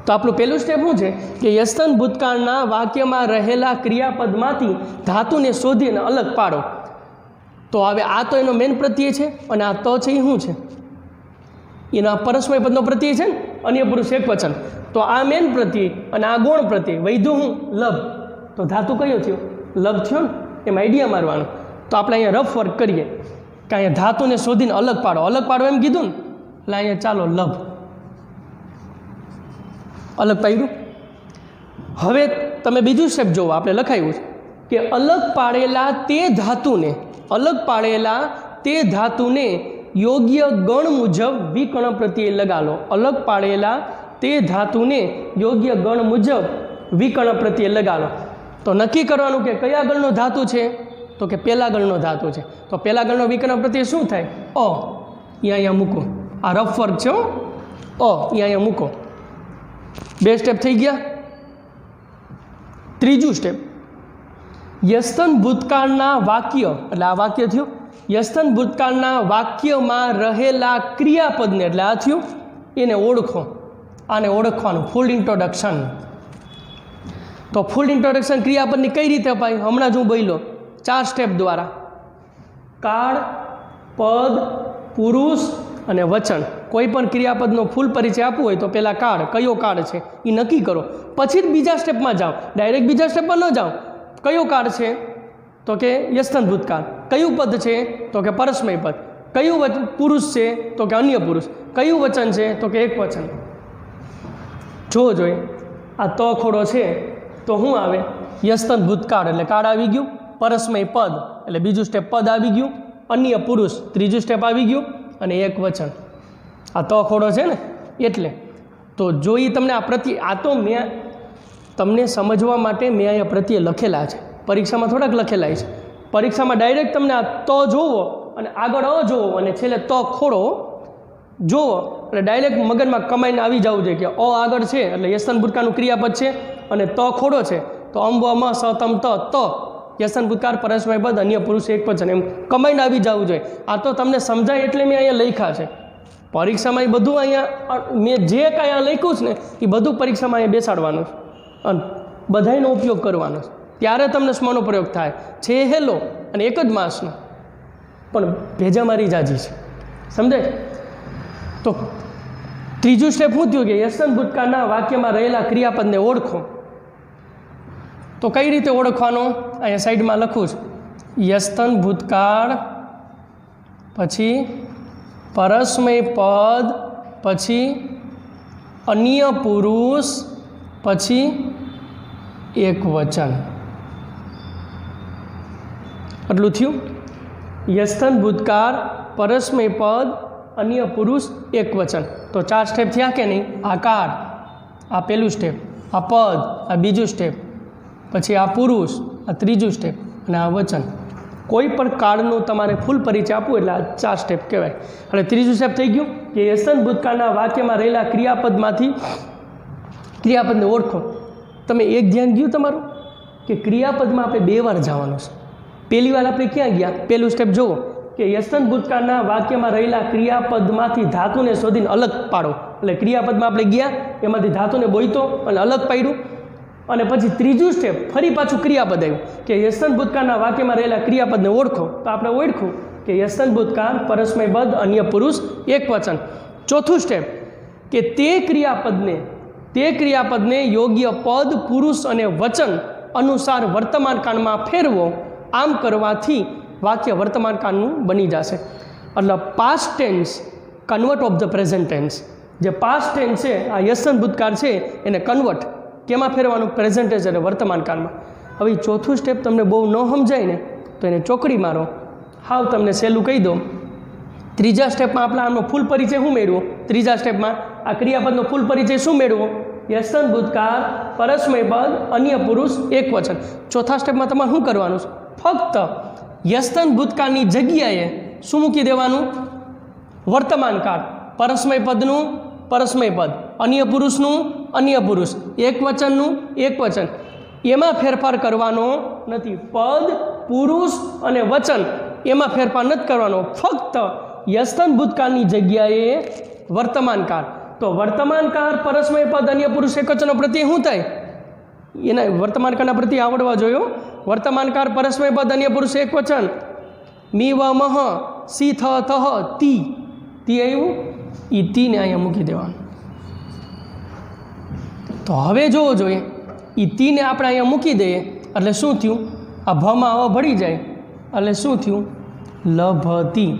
તો આપણું પહેલું સ્ટેપ શું છે કે યસ્તન ભૂતકાળના વાક્યમાં રહેલા ક્રિયાપદમાંથી ધાતુને શોધીને અલગ પાડો. તો હવે આ તો એનો મેન પ્રત્યય છે, અને આ તો છે એ શું છે? એના પરસ્મય પદનો પ્રત્યય છે ને, અન્ય પુરુષ એક વચન. તો આ મેન પ્રત્યય અને આ ગૌણ પ્રત્યય, વૈધું હું લભ. તો ધાતુ કયો થયો? લભ થયો ને. એમ આઈડિયા મારવાનો. તો આપણે અહીંયા રફ વર્ક કરીએ કે અહીંયા ધાતુને શોધીને અલગ પાડો. અલગ પાડો એમ કીધું ને, એટલે અહીંયા ચાલો લભ અલગ પાડ્યું. હવે તમે બીજું સ્ટેપ જોવો, આપણે લખાયું છે કે અલગ પાડેલા તે ધાતુને યોગ્ય ગણ મુજબ વિકર્ણ પ્રત્યય લગાડો. અલગ પાડેલા તે ધાતુને યોગ્ય ગણ મુજબ વિકર્ણ પ્રત્યય લગાડો. તો નક્કી કરવાનું કે કયા ગણનો ધાતુ છે? તો કે પહેલા ગણનો ધાતુ છે. તો પહેલા ગણનો વિકર્ણ પ્રત્યય શું થાય? અ. એ અહીંયા મૂકો. આ રફ વર્ક છે. અ એ અહીંયા મૂકો. 2 સ્ટેપ થઈ ગયા. ત્રીજું સ્ટેપ, યસ્તન ભૂતકાળના વાક્ય, એટલે આ વાક્ય થયું, યસ્તન ભૂતકાળના વાક્યમાં રહેલા ક્રિયાપદને, એટલે આ થયું, એને ઓળખો. આને ઓળખવાનું ફૂલ ઇન્ટ્રોડક્શન. તો ફૂલ ઇન્ટ્રોડક્શન ક્રિયાપદની કઈ રીતે અપાય? હમણાં જ હું બોલ્યો 4 સ્ટેપ દ્વારા. કાળ, પદ, પુરુષ અને વચન. કોઈ પણ ક્રિયાપદનો ફૂલ પરિચય આપવો હોય તો પહેલાં કાળ, કયો કાળ છે એ નક્કી કરો, પછી જ બીજા સ્ટેપમાં જાઓ. ડાયરેક્ટ બીજા સ્ટેપમાં ન જાઓ. કયો કાળ છે? તો કે યસ્તન ભૂતકાળ. કયું પદ છે? તો કે પરસ્મય પદ. કયું પુરુષ છે? તો કે અન્ય પુરુષ. કયું વચન છે? તો કે એક વચન. જોવો જોઈએ આ તો ખોડો છે તો શું આવે? યસ્તન ભૂતકાળ એટલે કાળ આવી ગયું, પરસ્મય પદ એટલે બીજું સ્ટેપ પદ આવી ગયું, અન્ય પુરુષ ત્રીજું સ્ટેપ આવી ગયું, અને એક વચન. આ તો ખોડો છે ને એટલે. તો જો એ તમને આ તો મેં તમને સમજવા માટે મેં અહીંયા પ્રત્યે લખેલા છે, પરીક્ષામાં થોડાક લખેલા છે. પરીક્ષામાં ડાયરેક્ટ તમને આ તો જોવો અને આગળ અ જોવો અને છેલ્લે તો ખોડો જોવો એટલે ડાયરેક્ટ મગજમાં કમાઈને આવી જવું જોઈએ કે અ આગળ છે એટલે યસન ભૂતકાળનું ક્રિયાપદ છે અને તો ખોડો છે તો અંબ અમ સતમ ત યસન ભૂતકાળ પરસ્મય પદ અન્ય પુરુષ એક વચન એમ કમાઈને આવી જવું જોઈએ. આ તો તમને સમજાય એટલે મેં અહીંયા લખ્યા છે. પરીક્ષામાં એ બધું અહીંયા મેં જે કાંઈ અહીંયા લખ્યું છે ને એ બધું પરીક્ષામાં અહીંયા બેસાડવાનું છે અને બધાનો ઉપયોગ કરવાનો છે. ત્યારે તમને સ્મનો પ્રયોગ થાય છે હેલો અને એક જ માસનો પણ ભેજા મારી જાજી છે. સમજાય? તો ત્રીજું સ્ટેપ શું થયું કે યસન ભૂતકાળના વાક્યમાં રહેલા ક્રિયાપદને ઓળખો. તો કઈ રીતે ઓળખવાનો? અહીંયા સાઈડમાં લખું છું. યસ્તન ભૂતકાળ પછી પરસ્મય પદ પછી અન્ય પુરુષ પછી એક વચન. આટલું થયું. યસ્તન ભૂતકાળ પરસ્મય પદ અન્ય પુરુષ એક વચન. તો 4 સ્ટેપ થયા કે નહીં? આ કાળ, આ પહેલું સ્ટેપ, આ પદ, આ બીજું સ્ટેપ, પછી આ પુરુષ, આ ત્રીજું સ્ટેપ અને આ વચન. કોઈ પણ કાળનું તમારે ફૂલ પરિચય આપવું એટલે આ 4 સ્ટેપ કહેવાય. અને ત્રીજું સ્ટેપ થઈ ગયું કે યસન ભૂતકાળના વાક્યમાં રહેલા ક્રિયાપદમાંથી ક્રિયાપદને ઓળખો. તમે એક ધ્યાન ગયું તમારું કે ક્રિયાપદમાં આપણે 2 વાર જવાનું છે. પહેલી વાર આપણે ક્યાં ગયા? પહેલું સ્ટેપ જુઓ કે યસન ભૂતકાળના વાક્યમાં રહેલા ક્રિયાપદમાંથી ધાતુને શોધીને અલગ પાડો. એટલે ક્રિયાપદમાં આપણે ગયા, એમાંથી ધાતુને બોઈતો અને અલગ પાડ્યું. અને પછી ત્રીજું સ્ટેપ ફરી પાછું ક્રિયાપદ આવ્યું કે યસન ભૂતકાળના વાક્યમાં રહેલા ક્રિયાપદને ઓળખો. તો આપણે ઓળખ્યું કે યસન ભૂતકાળ પરસ્મય પદ અન્ય પુરુષ એક વચન. ચોથું સ્ટેપ કે તે ક્રિયાપદને યોગ્ય પદ, પુરુષ અને વચન અનુસાર વર્તમાન કાળમાં ફેરવો. આમ કરવાથી વાક્ય વર્તમાન કાળનું બની જશે. એટલે past tense convert of the present tense. જે પાસ્ટ ટેન્સ છે આ યસન ભૂતકાળ છે એને કન્વર્ટ કેમાં ફેરવાનું? પ્રેઝન્ટ ટેન્સ એટલે વર્તમાન કાળમાં. હવે ચોથું સ્ટેપ તમને બહુ ન સમજાય ને તો એને ચોકડી મારો. હાવ તમને સહેલું કહી દો. ત્રીજા સ્ટેપમાં આપણે આનો ફૂલ પરિચય શું મેળવો? ત્રીજા સ્ટેપમાં આ ક્રિયાપદનો ફૂલ પરિચય શું મેળવો? યસન ભૂતકાળ પરસ્મય પદ અન્ય પુરુષ એક વચન. ચોથા સ્ટેપમાં તમારે શું કરવાનું છે? ફક્ત યસન ભૂતકાળની જગ્યાએ શું મૂકી દેવાનું? વર્તમાન કાળ. પરસ્મય પદનું પરસ્મય પદ, અન્ય પુરુષનું અન્ય પુરુષ, એક વચનનું એક વચન. એમાં ફેરફાર કરવાનો નથી. પદ, પુરુષ અને વચન એમાં ફેરફાર નથી કરવાનો. ફક્ત યસન ભૂતકાળની જગ્યાએ વર્તમાન કાળ. તો વર્તમાન કાળ પરસ્મય પદ અન્ય પુરુષ એક વચનો પ્રત્યે શું થાય? એના વર્તમાન કાળના પ્રત્યે આવડવા જોયો. વર્તમાન કાળ પરસ્મય પદ અન્ય પુરુષ એક વચન. મી વ મહ સી થ તહ તી આવ્યું. એ તીને અહીંયા મૂકી દેવાનું. તો હવે જોવો જોઈએ એ તીને આપણે અહીંયા મૂકી દઈએ એટલે શું થયું? આ ભમાં અ ભળી જાય એટલે શું થયું? લભતી.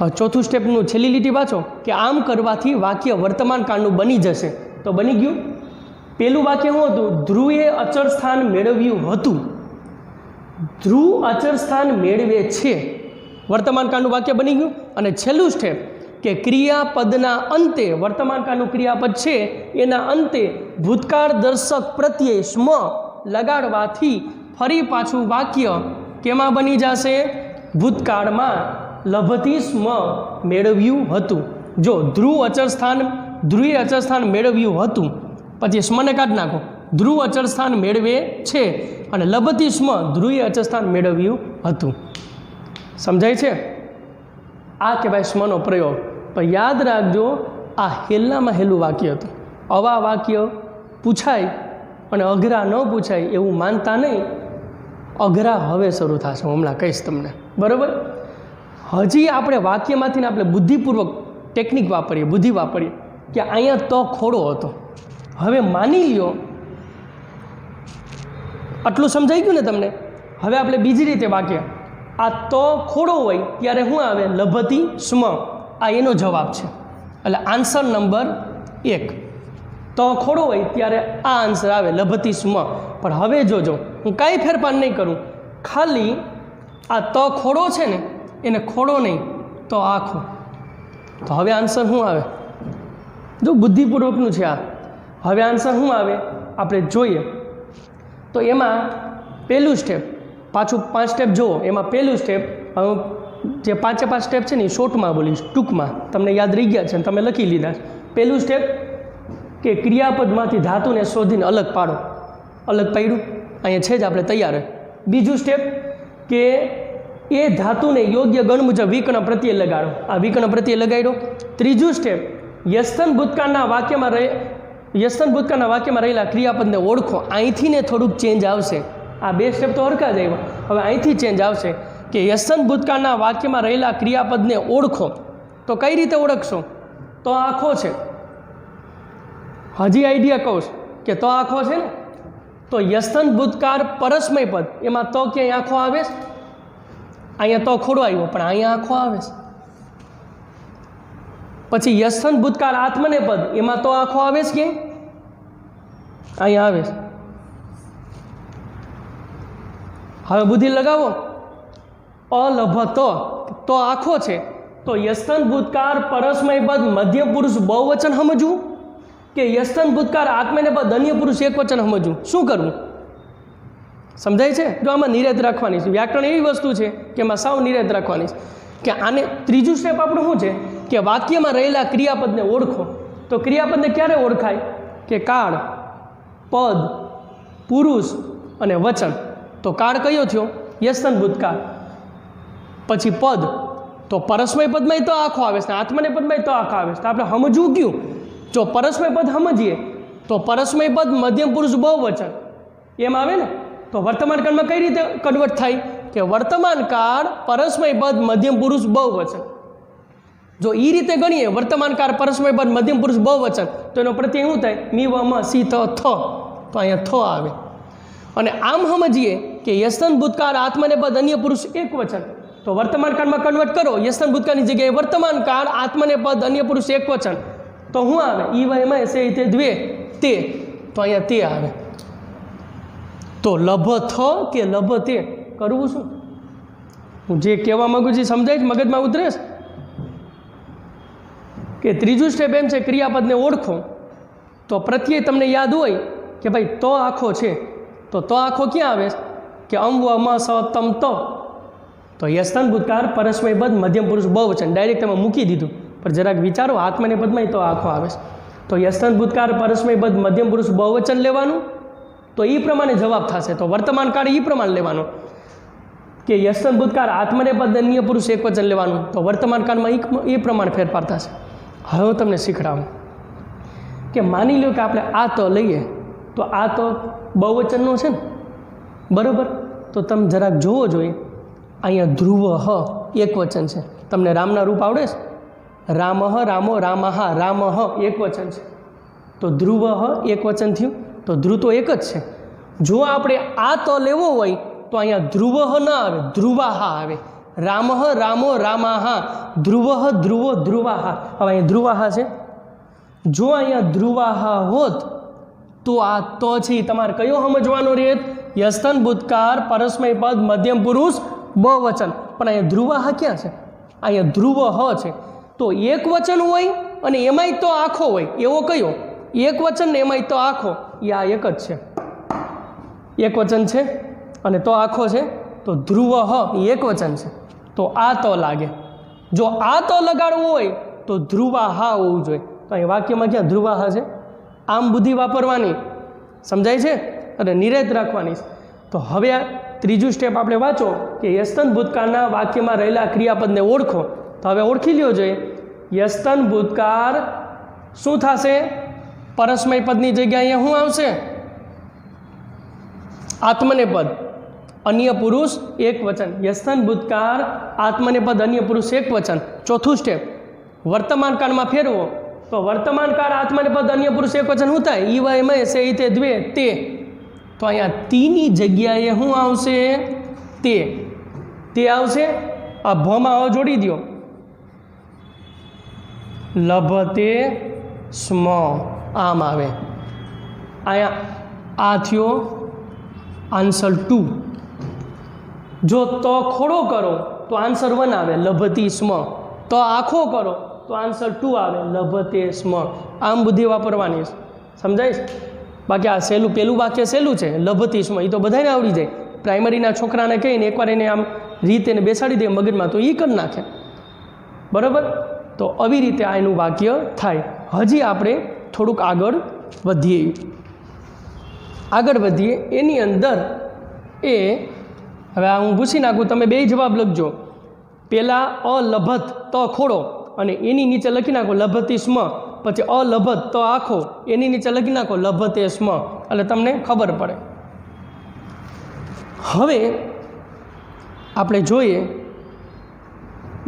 હવે ચોથું સ્ટેપનું છેલ્લી લીટી વાંચો કે આમ કરવાથી વાક્ય વર્તમાન કાળનું બની જશે. તો બની ગયું. પહેલું વાક્ય શું હતું? ધ્રુવે અચળ સ્થાન મેળવ્યું હતું. ધ્રુવ અચળ સ્થાન મેળવે છે. વર્તમાન કાળનું વાક્ય બની ગયું. અને છેલ્લું સ્ટેપ કે ક્રિયાપદના અંતે વર્તમાન કાળનું ક્રિયાપદ છે એના અંતે ભૂતકાળ દર્શક પ્રત્યય સ્મ લગાડવાથી ફરી પાછું વાક્ય કેમાં બની જશે? ભૂતકાળમાં લભતી સ્મ મેળવ્યું હતું. જો ધ્રુવ અચળ સ્થાન ધ્રુવે અચળ સ્થાન મેળવ્યું હતું પછી સ્મને કાઢી નાખો. ધ્રુવ અચળ સ્થાન મેળવે છે અને લભતી સ્મ ધ્રુવે અચળ સ્થાન મેળવ્યું હતું. સમજાય છે? આ કહેવાય સ્મનો પ્રયોગ. પણ યાદ રાખજો આ હેલામાં હેલું વાક્ય હતું. આવા વાક્ય પૂછાય અને અઘરા ન પૂછાય એવું માનતા નહીં. અઘરા હવે શરૂ થશે, હું હમણાં કહીશ તમને. બરાબર? હજી આપણે વાક્યમાંથી આપણે બુદ્ધિપૂર્વક ટેકનિક વાપરીએ, બુદ્ધિ વાપરીએ કે અહીંયા તો ખોડો હતો. હવે માની લ્યો આટલું સમજાઈ ગયું ને તમને. હવે આપણે બીજી રીતે વાક્ય આ તો ખોડો હોય ત્યારે શું આવે? લભતી સ્મ. આ એનો જવાબ છે. એટલે આન્સર નંબર 1. તો ખોડો હોય ત્યારે આ આન્સર આવે લભતી સ્મ. પણ હવે જોજો હું કાંઈ ફેરફાર નહીં કરું, ખાલી આ તો ખોડો છે ને એને ખોડો નહીં તો આખો. તો હવે આન્સર શું આવે? જો બુદ્ધિપૂર્વકનું છે આ. હવે આન્સર શું આવે? આપણે જોઈએ તો એમાં પહેલું સ્ટેપ, પાછું 5 સ્ટેપ જુઓ, એમાં પહેલું સ્ટેપ, જે 5 સ્ટેપ છે ને એ શોર્ટમાં બોલીશ, ટૂંકમાં તમને યાદ રહી ગયા છે ને તમે લખી લીધા. પહેલું સ્ટેપ કે ક્રિયાપદમાંથી ધાતુને શોધીને અલગ પાડો. અલગ પાડ્યું, અહીંયા છે જ આપણે તૈયાર. બીજું સ્ટેપ કે એ ધાતુને યોગ્ય ગણ મુજબ વિકર્ણ પ્રત્યય લગાડો. આ વિકર્ણ પ્રત્યય લગાડ્યો. ત્રીજું સ્ટેપ યસ્તન ભૂતકાળના વાક્યમાં રહેલા ક્રિયાપદને ઓળખો. અહીંથી ને થોડુંક ચેન્જ આવશે. આ 2 સ્ટેપ તો હરખા જ આવ્યા, હવે અહીંથી ચેન્જ આવશે કે યસ્તન ભૂતકાળના વાક્યમાં રહેલા ક્રિયાપદને ઓળખો. તો કઈ રીતે ઓળખશો? તો આખો છે, હજી આઈડિયા કહું કે તો આખો છે ને, તો યસ્તન ભૂતકાળ પરસ્મય પદ, એમાં તો ક્યાંય આખો આવે છે? અહીંયા તો ખોડો આવ્યો, પણ અહીંયા આખો આવે છે. પછી યસ્તન ભૂતકાળ આત્મને પદ, એમાં તો આખો આવે છે ક્યાંય? અહીંયા આવે છે. હવે બુદ્ધિ લગાવો. અલભતો તો આખો છે, તો યસ્તન ભૂતકાળ પરસ્મય પદ મધ્ય પુરુષ બહુવચન સમજવું કે યસ્તન ભૂતકાળ આત્મને પદ અન્ય પુરુષ એકવચન સમજવું? શું કરવું? સમજાય છે? જો આમાં નિરેત રાખવાની છે. વ્યાકરણ એવી વસ્તુ છે કે એમાં સાવ નિરેત રાખવાની છે. કે આને ત્રીજું સ્ટેપ આપણું શું છે કે વાક્યમાં રહેલા ક્રિયાપદને ઓળખો. તો ક્રિયાપદને ક્યારે ઓળખાય? કે કાળ, પદ, પુરુષ અને વચન. તો કાળ કયો થયો? યસ્તન ભૂતકાળ. પછી પદ, તો પરસ્મય પદમાંય તો આખો આવે છે, આત્મને પદમાંય તો આખો આવે છે. તો આપણે સમજવું ક્યું? જો પરસ્મય પદ સમજીએ તો પરસ્મય પદ મધ્યમ પુરુષ બહુવચન એમ આવે ને. તો વર્તમાન કાળમાં કઈ રીતે કન્વર્ટ થાય? કે વર્તમાન કાળ પરસ્મય પદ મધ્યમ પુરુષ બહુવચન. જો એ રીતે ગણીએ વર્તમાન કાળ પરસ્મય પદ મધ્યમ પુરુષ બહુવચન, તો એનો પ્રત્યય શું થાય? મી વ મ સી થ થ. તો અહીંયા થ આવે. અને આમ સમજીએ કે યસ્તન ભૂતકાળ આત્મને પદ અન્ય પુરુષ એકવચન, તો વર્તમાન કાળમાં કન્વર્ટ કરો. યસ્તન ભૂતકાળની જગ્યાએ વર્તમાન કાળ આત્મને પદ અન્ય પુરુષ એકવચન, તો શું આવે? ઈ વ એમાં સે તે દ્વે તે. તો અહીંયા તે આવે. તો લભ થ કે લભ તે કરવું શું? હું જે કહેવા માગું છું સમજાય જ, મગજમાં ઉતરેશ? કે ત્રીજું સ્ટેપ એમ છે ક્રિયાપદને ઓળખો. તો પ્રત્યય તમને યાદ હોય કે ભાઈ તો આખો છે, તો આખો ક્યાં આવે? કે અમ વ મ સ તમ તો. તો યસ્તન ભૂતકાળ પરસ્મય પદ મધ્યમ પુરુષ બહુવચન ડાયરેક્ટ તમે મૂકી દીધું. પણ જરાક વિચારો, આત્મને પદમાં તો આખો આવે છે. તો યસ્તન ભૂતકાળ પરસ્મય પદ મધ્યમ પુરુષ બહુવચન લેવાનું, તો એ પ્રમાણે જવાબ થશે. તો વર્તમાન કાળ એ પ્રમાણે લેવાનો કે યસ્તન ભૂતકાળ આત્મને પદ અન્ય પુરુષ એકવચન લેવાનું, તો વર્તમાન કાળમાં એ પ્રમાણે ફેરફાર થશે. હવે હું તમને શીખડાવું કે માની લો કે આપણે આ તો લઈએ, તો આ તો બહુવચનનો છે ને, બરાબર? તો તમે જરાક જોવો જોઈએ, અહીંયા ધ્રુવ હ એકવચન છે. તમને રામના રૂપ આવડે છે? રામ રામો રામહા રામ એકવચન છે. તો ધ્રુવ હ એકવચન થયું, તો ધ્રુવ તો એક જ છે. જો આપણે આ તો લેવો હોય તો અહીંયા ધ્રુવ ન આવે, ધ્રુવાહા આવે. રામ રામો રામાહા, ધ્રુવ ધ્રુવો ધ્રુવાહા. હવે અહીંયા ધ્રુવાહા છે. જો અહીંયા ધ્રુવાહા હોત તો આ તો છે તમારે કયો સમજવાનો રહે? યસ્તન ભૂતકાળ પરસ્મય પદ મધ્યમ પુરુષ બહુવચન. પણ અહીંયા ધ્રુવાહા ક્યાં છે? અહીંયા ધ્રુવ હ છે. તો એક વચન હોય અને એમાંય તો આખો હોય, એવો કયો? એક વચન ને એમાંય તો આખો, એ આ એક જ છે. એક વચન છે અને તો આખો છે, તો ધ્રુવ હ એક વચન છે. તો આ તો લાગે. જો આ તો લગાડવું હોય તો ધ્રુવાહા હોવું જોઈએ. તો અહીં વાક્યમાં ક્યાં ધ્રુવાહા છે? આમ બુદ્ધિ વાપરવાની, સમજાય છે? અને નિરેત રાખવાની. તો હવે આ ત્રીજું સ્ટેપ આપણે વાંચો કે યસ્તન ભૂતકાળના વાક્યમાં રહેલા ક્રિયાપદને ઓળખો. તો હવે ઓળખી લ્યો જોઈએ. યસ્તન ભૂતકાળ શું થશે? પરસ્મય પદની જગ્યાએ શું આવશે? આત્મને પદ અન્ય પુરુષ એક વચન. યસ્તન ભૂતકાળ આત્મને પદ અન્ય પુરુષ એક વચન. ચોથું સ્ટેપ વર્તમાન કાળમાં ફેરવો. તો વર્તમાન કાળ આત્મને પદ અન્ય પુરુષ એક વચન શું થાય? ઈ વ એમ સે તે દ્વે તે. તો અહીંયા તીની જગ્યાએ શું આવશે? તે. તે આવશે. આ ભમાં હવે જોડી દો. લભતે સ્મ આમ આવે. અહીંયા આ થયો આન્સર 2. જો તો ખોડો કરો તો આન્સર 1 આવે, લભતી સ્મ. તો આખો કરો તો આન્સર 2 આવે, લભતે સ્મ. આમ બુદ્ધિ વાપરવાની છે, સમજાય છે? બાકી આ સહેલું પેલું વાક્ય સહેલું છે, લભતી સ્મ, એ તો બધાને આવડી જાય. પ્રાઇમરીના છોકરાને કહીને એકવાર એને આમ રીત એને બેસાડી દે મગજમાં તો એ કરી નાખે. બરાબર? તો આવી રીતે આ એનું વાક્ય થાય. હજી આપણે થોડુંક આગળ વધીએ. એની અંદર એ હવે આ હું પૂછી નાખું, તમે બે જવાબ લખજો. પહેલાં અલભત ત ખોડો અને એની નીચે લખી નાખો લભતી સ્મ, પછી અલભત ત આખો એની નીચે લખી નાખો લભતે સ્મ, એટલે તમને ખબર પડે. હવે આપણે જોઈએ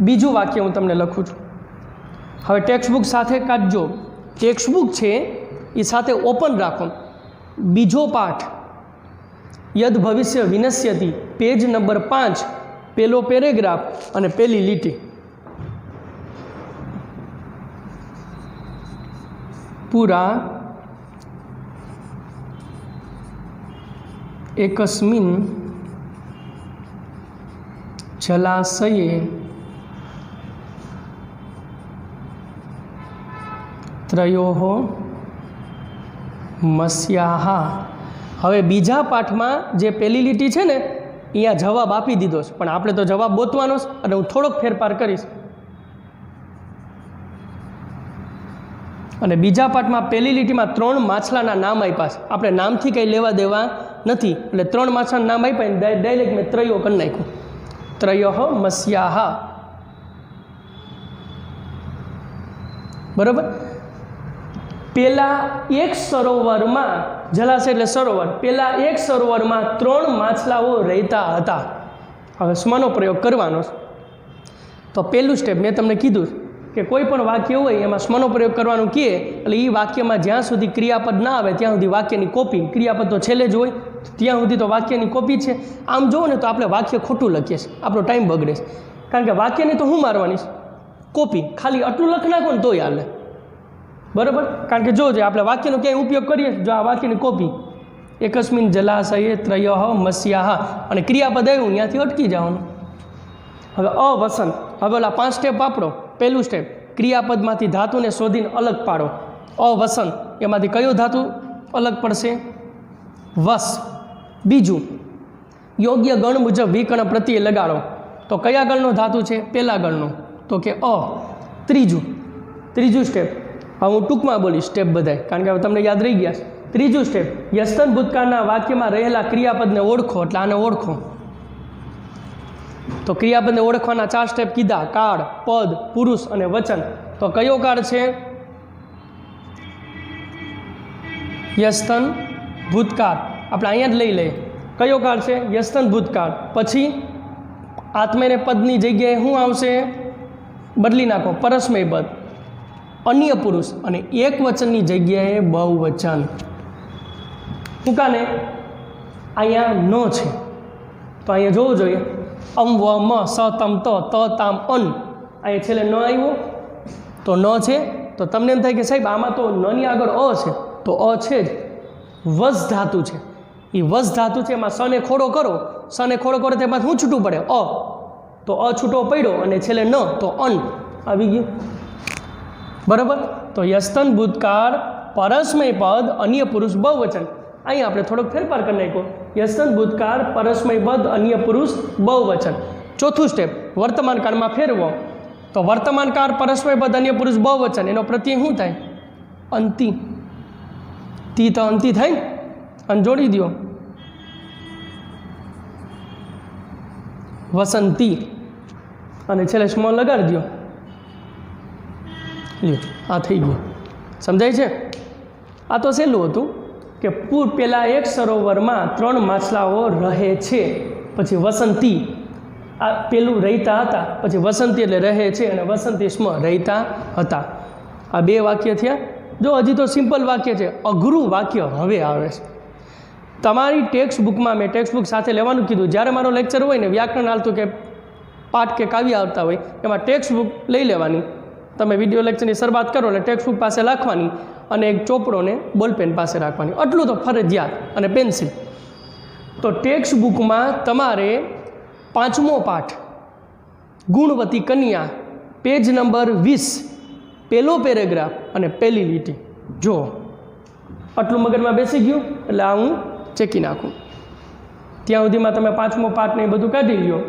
બીજું વાક્ય હું તમને લખું છું. હવે ટેક્સ્ટબુક સાથે કાઢજો. ટેક્સ્ટબુક છે એ સાથે ઓપન રાખો. બીજો પાઠ યદ ભવિષ્ય વિનશ્યતિ, પેજ નંબર 5, પહેલો પેરેગ્રાફ અને પહેલી લીટી. પુરા એકસ્મિન જલાશયે ત્રયોઃ મસ્યાઃ. હવે બીજા પાઠમાં જે પહેલી લીટી છે ને અહીંયા જવાબ આપી દીધો છે, પણ આપણે તો જવાબ ગોતવાનો છે અને હું થોડોક ફેરફાર કરીશ. અને બીજા પાઠમાં પહેલી લીટીમાં 3 માછલાના નામ આપ્યા છે. આપણે નામથી કંઈ લેવા દેવા નથી, એટલે 3 માછલાના નામ આપ્યા ને ડાયરેક્ટ મેં ત્રયો કરી નાખ્યું. ત્રયોઃ મસ્યાઃ. બરાબર? પેલા એક સરોવરમાં, જલાશય એટલે સરોવર, પેલા એક સરોવરમાં 3 માછલાઓ રહેતા હતા. હવે સ્મનો પ્રયોગ કરવાનો છે. તો પહેલું સ્ટેપ મેં તમને કીધું કે કોઈ પણ વાક્ય હોય એમાં સ્મનો પ્રયોગ કરવાનું કહે એટલે એ વાક્યમાં જ્યાં સુધી ક્રિયાપદ ના આવે ત્યાં સુધી વાક્યની કોપી. ક્રિયાપદ તો છેલ્લે જ હોય, ત્યાં સુધી તો વાક્યની કોપી છે. આમ જુઓ ને તો આપણે વાક્ય ખોટું લખીએ છીએ, આપણો ટાઈમ બગડે છે. કારણ કે વાક્યની તો હું મારવાની છે કોપી, ખાલી આટલું લખ નાખો ને તોય હાલે. બરાબર? કારણ કે જોજો આપણે વાક્યનો ક્યાંય ઉપયોગ કરીએ જો આ વાક્યની કોપી, એકસ્મિન જલાશયે ત્રયઃ મસ્યાઃ, અને ક્રિયાપદ આવ્યું ત્યાંથી અટકી જવાનું. હવે અવસન. હવે ઓલા 5 સ્ટેપ વાપરો. પહેલું સ્ટેપ, ક્રિયાપદમાંથી ધાતુને શોધીને અલગ પાડો. અવસન, એમાંથી કયો ધાતુ અલગ પડશે? વસ. બીજું, યોગ્ય ગણ મુજબ વિકર્ણ પ્રત્યય લગાડો. તો કયા ગણનો ધાતુ છે? પહેલા ગણનો, તો કે અ. ત્રીજું સ્ટેપ, હવે હું ટૂંકમાં બોલીશ સ્ટેપ બધાય, કારણ કે હવે તમને યાદ રહી ગયા છે. ત્રીજું સ્ટેપ, યસ્તન ભૂતકાળના વાક્યમાં રહેલા ક્રિયાપદને ઓળખો, એટલે આને ઓળખો. તો ક્રિયાપદને ઓળખવાના 4 સ્ટેપ કીધા: કાળ, પદ, પુરુષ અને વચન. તો કયો કાળ છે? યસ્તન ભૂતકાળ. આપણે અહીંયા જ લઈ લઈએ. કયો કાળ છે? યસ્તન ભૂતકાળ. પછી આત્મેને પદની જગ્યાએ શું આવશે? બદલી નાખો, પરસ્મય પદ. અન્ય પુરુષ અને એક વચનની જગ્યાએ બહુવચન. ટૂંકાને અહીંયા ન છે તો અહીંયા જોવું જોઈએ. અમ વ મ સ તમ ત તામ અન. અહીંયા છેલ્લે ન આવ્યો તો ન છે. તો તમને એમ થાય કે સાહેબ આમાં તો નની આગળ અ છે, તો અ છે જ. વસ ધાતુ છે, એ વસ ધાતુ છે, એમાં સને ખોડો કરો. સને ખોડો કરો તેમાં શું છૂટું પડે? અ. તો અ છૂટો પડ્યો અને છેલ્લે ન, તો અન આવી ગયું. બરાબર? તો યસ્તન ભૂતકાળ, પરસ્મય પદ, અન્ય પુરુષ, બહુવચન. અહીં આપણે થોડોક ફેરફાર કરી નાખ્યો. યસ્તન ભૂતકાળ, પરસ્મય પદ, અન્ય પુરુષ, બહુવચન. ચોથું સ્ટેપ, વર્તમાન કાળમાં ફેરવો. તો વર્તમાન કાળ, પરસ્મય પદ, અન્ય પુરુષ, બહુવચન, એનો પ્રત્યય શું થાય? અંતિ. તી તો અંતિ થાય ને, અને જોડી દો વસંતી, અને છેલ્લે સ્મ લગાડી દો. લ્યો, આ થઈ ગયું. સમજાય છે? આ તો સહેલું હતું કે પહેલાં એક સરોવરમાં 3 માછલાઓ રહે છે, પછી વસંતી, આ પેલું રહેતા હતા, પછી વસંતી એટલે રહે છે, અને વસંતી સ્મ રહેતા હતા. આ 2 વાક્ય થયા. જો હજી તો સિમ્પલ વાક્ય છે, અઘરું વાક્ય હવે આવે છે. તમારી ટેક્સ્ટ બુકમાં મેં ટેક્સ્ટ બુક સાથે લેવાનું કીધું. જ્યારે મારો લેક્ચર હોય ને, વ્યાકરણ હાલતું કે પાઠ કે કાવ્ય આવતા હોય, એમાં ટેક્સ્ટ બુક લઈ લેવાની. તમે વિડીયો લેક્ચરની શરૂઆત કરો એટલે ટેક્સ્ટ બુક પાસે રાખવાની અને એક ચોપડોને બોલપેન પાસે રાખવાની. આટલું તો ફરજિયાત, અને પેન્સિલ. તો ટેક્સ્ટ બુકમાં તમારે 5મો પાઠ ગુણવતી કન્યા, પેજ નંબર 20, પહેલો પેરેગ્રાફ અને પહેલી લીટી. જો આટલું મગજમાં બેસી ગયું એટલે આ હું ચેકી નાખું. ત્યાં સુધીમાં તમે પાંચમો પાઠ ને એ બધું કાઢી લ્યો.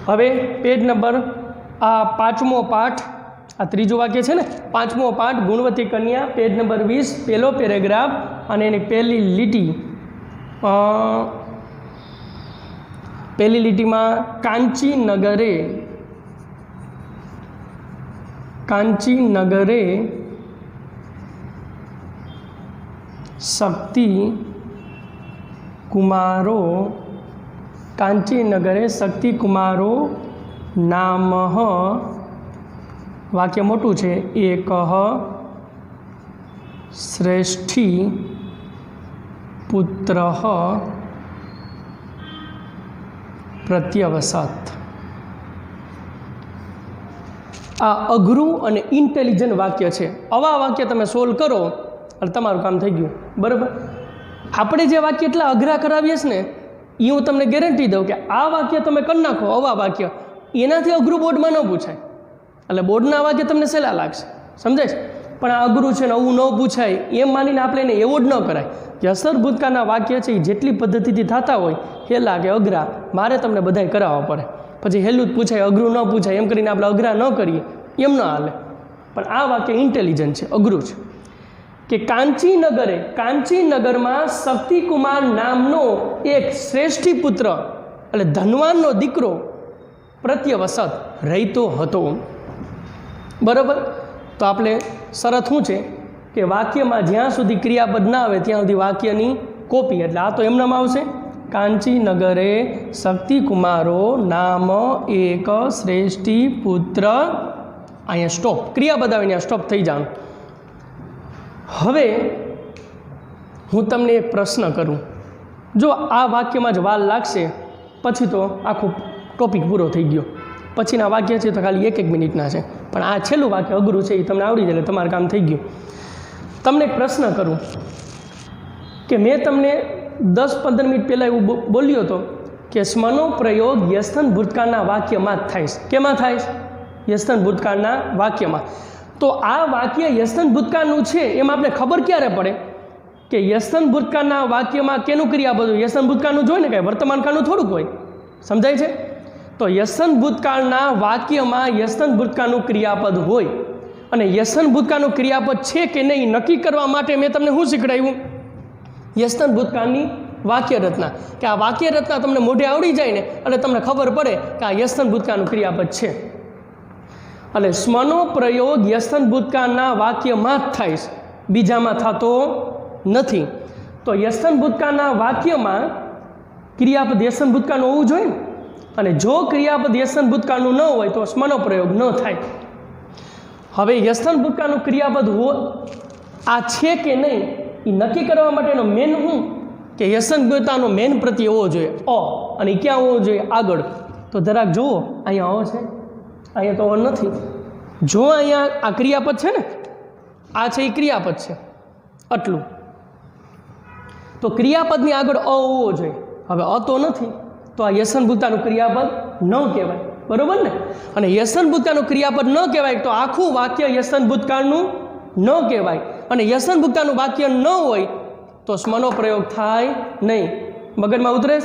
હવે પેજ નંબર આ પાંચમો પાઠ, આ ત્રીજું વાક્ય છે ને, પાંચમો પાઠ ગુણવતી કન્યા, પેજ નંબર 20, પહેલો પેરેગ્રાફ અને એની પહેલી લીટી. પહેલી લીટીમાં કાંચીનગરે શક્તિ કુમારો નામઃ, વાક્ય મોટું છે, એકઃ શ્રેષ્ઠી પુત્રઃ પ્રત્યવસત. આ અઘરું અને ઇન્ટેલિજન્ટ વાક્ય છે. આવા વાક્ય તમે સોલ્વ કરો એટલે તમારું કામ થઈ ગયું. બરાબર. આપણે જે વાક્ય એટલા અઘરા કરાવીએ છીએ ને, એ હું તમને ગેરંટી દઉં કે આ વાક્ય તમે કરી નાખો, આવા વાક્ય એનાથી અઘરું બોર્ડમાં ન પૂછાય. એટલે બોર્ડના વાક્ય તમને સહેલા લાગશે, સમજાય છે. પણ આ અઘરું છે ને આવું ન પૂછાય એમ માનીને આપણે એને એવો જ ન કરાય. યસર ભૂતકાળના વાક્ય છે એ જેટલી પદ્ધતિથી થતા હોય, હેલા કે અઘરા, મારે તમને બધાય કરાવવા પડે. પછી હેલું જ પૂછાય, અઘરું ન પૂછાય એમ કરીને આપણે અઘરા ન કરીએ એમ ન હાલે. પણ આ વાક્ય ઇન્ટેલિજન્ટ છે, અઘરું છે. કે કાંચીનગરમાં શક્તિકુમાર નામનો એક શ્રેષ્ઠી પુત્ર, એટલે ધનવાનનો દીકરો, પ્રત્યવસત રહેતો હતો. બરાબર. તો આપણે શરત શું છે કે વાક્યમાં જ્યાં સુધી ક્રિયાપદ ના આવે ત્યાં સુધી વાક્યની કોપી. એટલે આ તો એમનામાં આવશે, કાંચીનગરે શક્તિકુમારો નામ એક શ્રેષ્ઠી પુત્ર. અહીંયા સ્ટોપ, ક્રિયાપદ આવે ત્યાં સ્ટોપ થઈ જવાનું. હવે હું તમને એક પ્રશ્ન કરું. જો આ વાક્યમાં જ વાર લાગશે પછી તો આખો ટોપિક પૂરો થઈ ગયો. પછીના વાક્ય છે તો ખાલી 1-1 મિનિટના છે. પણ આ છેલ્લું વાક્ય અઘરું છે, એ તમને આવડી જાય એટલે તમારું કામ થઈ ગયું. તમને એક પ્રશ્ન કરું કે મેં તમને 10-15 મિનિટ પહેલાં એવું બોલ્યો હતો કે સ્મનો પ્રયોગ યસ્તન ભૂતકાળના વાક્યમાં જ થાય છે. કેમાં થાય છે? યસ્તન ભૂતકાળના વાક્યમાં. તો આ વાક્ય યસ્તન ભૂતકાળનું છે એમ આપણે ખબર ક્યારે પડે કે યસ્તન ભૂતકાળના વાક્યમાં કેનું ક્રિયાપદ હોય? યસ્તન ભૂતકાળનું જોઈ ને, કાંઈ વર્તમાન કાળનું થોડુંક હોય. સમજાય છે? તો યસ્તન ભૂતકાળના વાક્યમાં યસ્તન ભૂતકાળનું ક્રિયાપદ હોય. અને યસ્તન ભૂતકાળનું ક્રિયાપદ છે કે નહીં નક્કી કરવા માટે મેં તમને શું શીખડાવ્યું? યસ્તન ભૂતકાળની વાક્ય રચના. કે આ વાક્ય રચના તમને મોઢે આવડી જાય ને એટલે તમને ખબર પડે કે આ યસ્તન ભૂતકાળનું ક્રિયાપદ છે. એટલે સ્મનો પ્રયોગ યસ્તન ભૂતકાળના વાક્યમાં જ થાય છે, બીજામાં થતો નથી. તો યસ્તન ભૂતકાળના વાક્યમાં ક્રિયાપદ યસ્તન ભૂતકાળનું હોવું જોઈએ ને. અને જો ક્રિયાપદ યસ્તન ભૂતકાળનું ન હોય તો સ્મનો પ્રયોગ ન થાય. હવે યસ્તન ભૂતકાળનું ક્રિયાપદ આ છે કે નહીં એ નક્કી કરવા માટેનો મેન શું કે યસ્તન ભૂતકાળનો મેન પ્રત્યય હોવો જોઈએ અ. અને એ ક્યાં હોવો જોઈએ? આગળ. તો જરાક જુઓ, અહીંયા અ છે, અહીંયા તો અ નથી. જો અહીંયા આ ક્રિયાપદ છે ને, આ છે એ ક્રિયાપદ છે આટલું, તો ક્રિયાપદની આગળ અ હોવો જોઈએ. હવે અ તો નથી, તો આ યસ્તન ભૂતકાળનું ક્રિયાપદ ન કહેવાય. બરાબર ને? અને યસ્તન ભૂતકાળનું ક્રિયાપદ ન કહેવાય તો આખું વાક્ય યસ્તન ભૂતકાળનું ન કહેવાય. અને યસ્તન ભૂતકાળનું વાક્ય ન હોય તો સ્મનો પ્રયોગ થાય નહીં. મગજમાં ઉતરે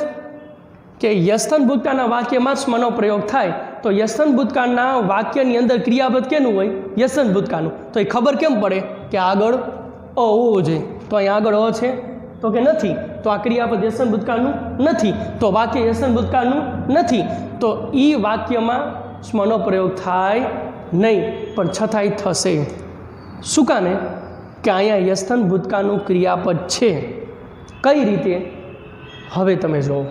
કે યસ્તન ભૂતકાળના વાક્યમાં જ સ્મનો પ્રયોગ થાય. તો યસ્તન ભૂતકાળના વાક્યની અંદર ક્રિયાપદ કેનું હોય? યસ્તન ભૂતકાળનું. તો એ ખબર કેમ પડે કે આગળ અ હોવો જોઈએ? તો અહીંયા આગળ અ છે તો કે નથી, તો આ ક્રિયાપદ યસ્તન ભૂતકાળનું નથી, તો વાક્ય યસ્તન ભૂતકાળનું નથી. તો એ વાક્યમાં સ્મનો પ્રયોગ થાય નહીં, પણ છતાંય થશે. શું કાને? કે અહીંયા યસ્તન ભૂતકાળનું ક્રિયાપદ છે. કઈ રીતે? હવે તમે જુઓ,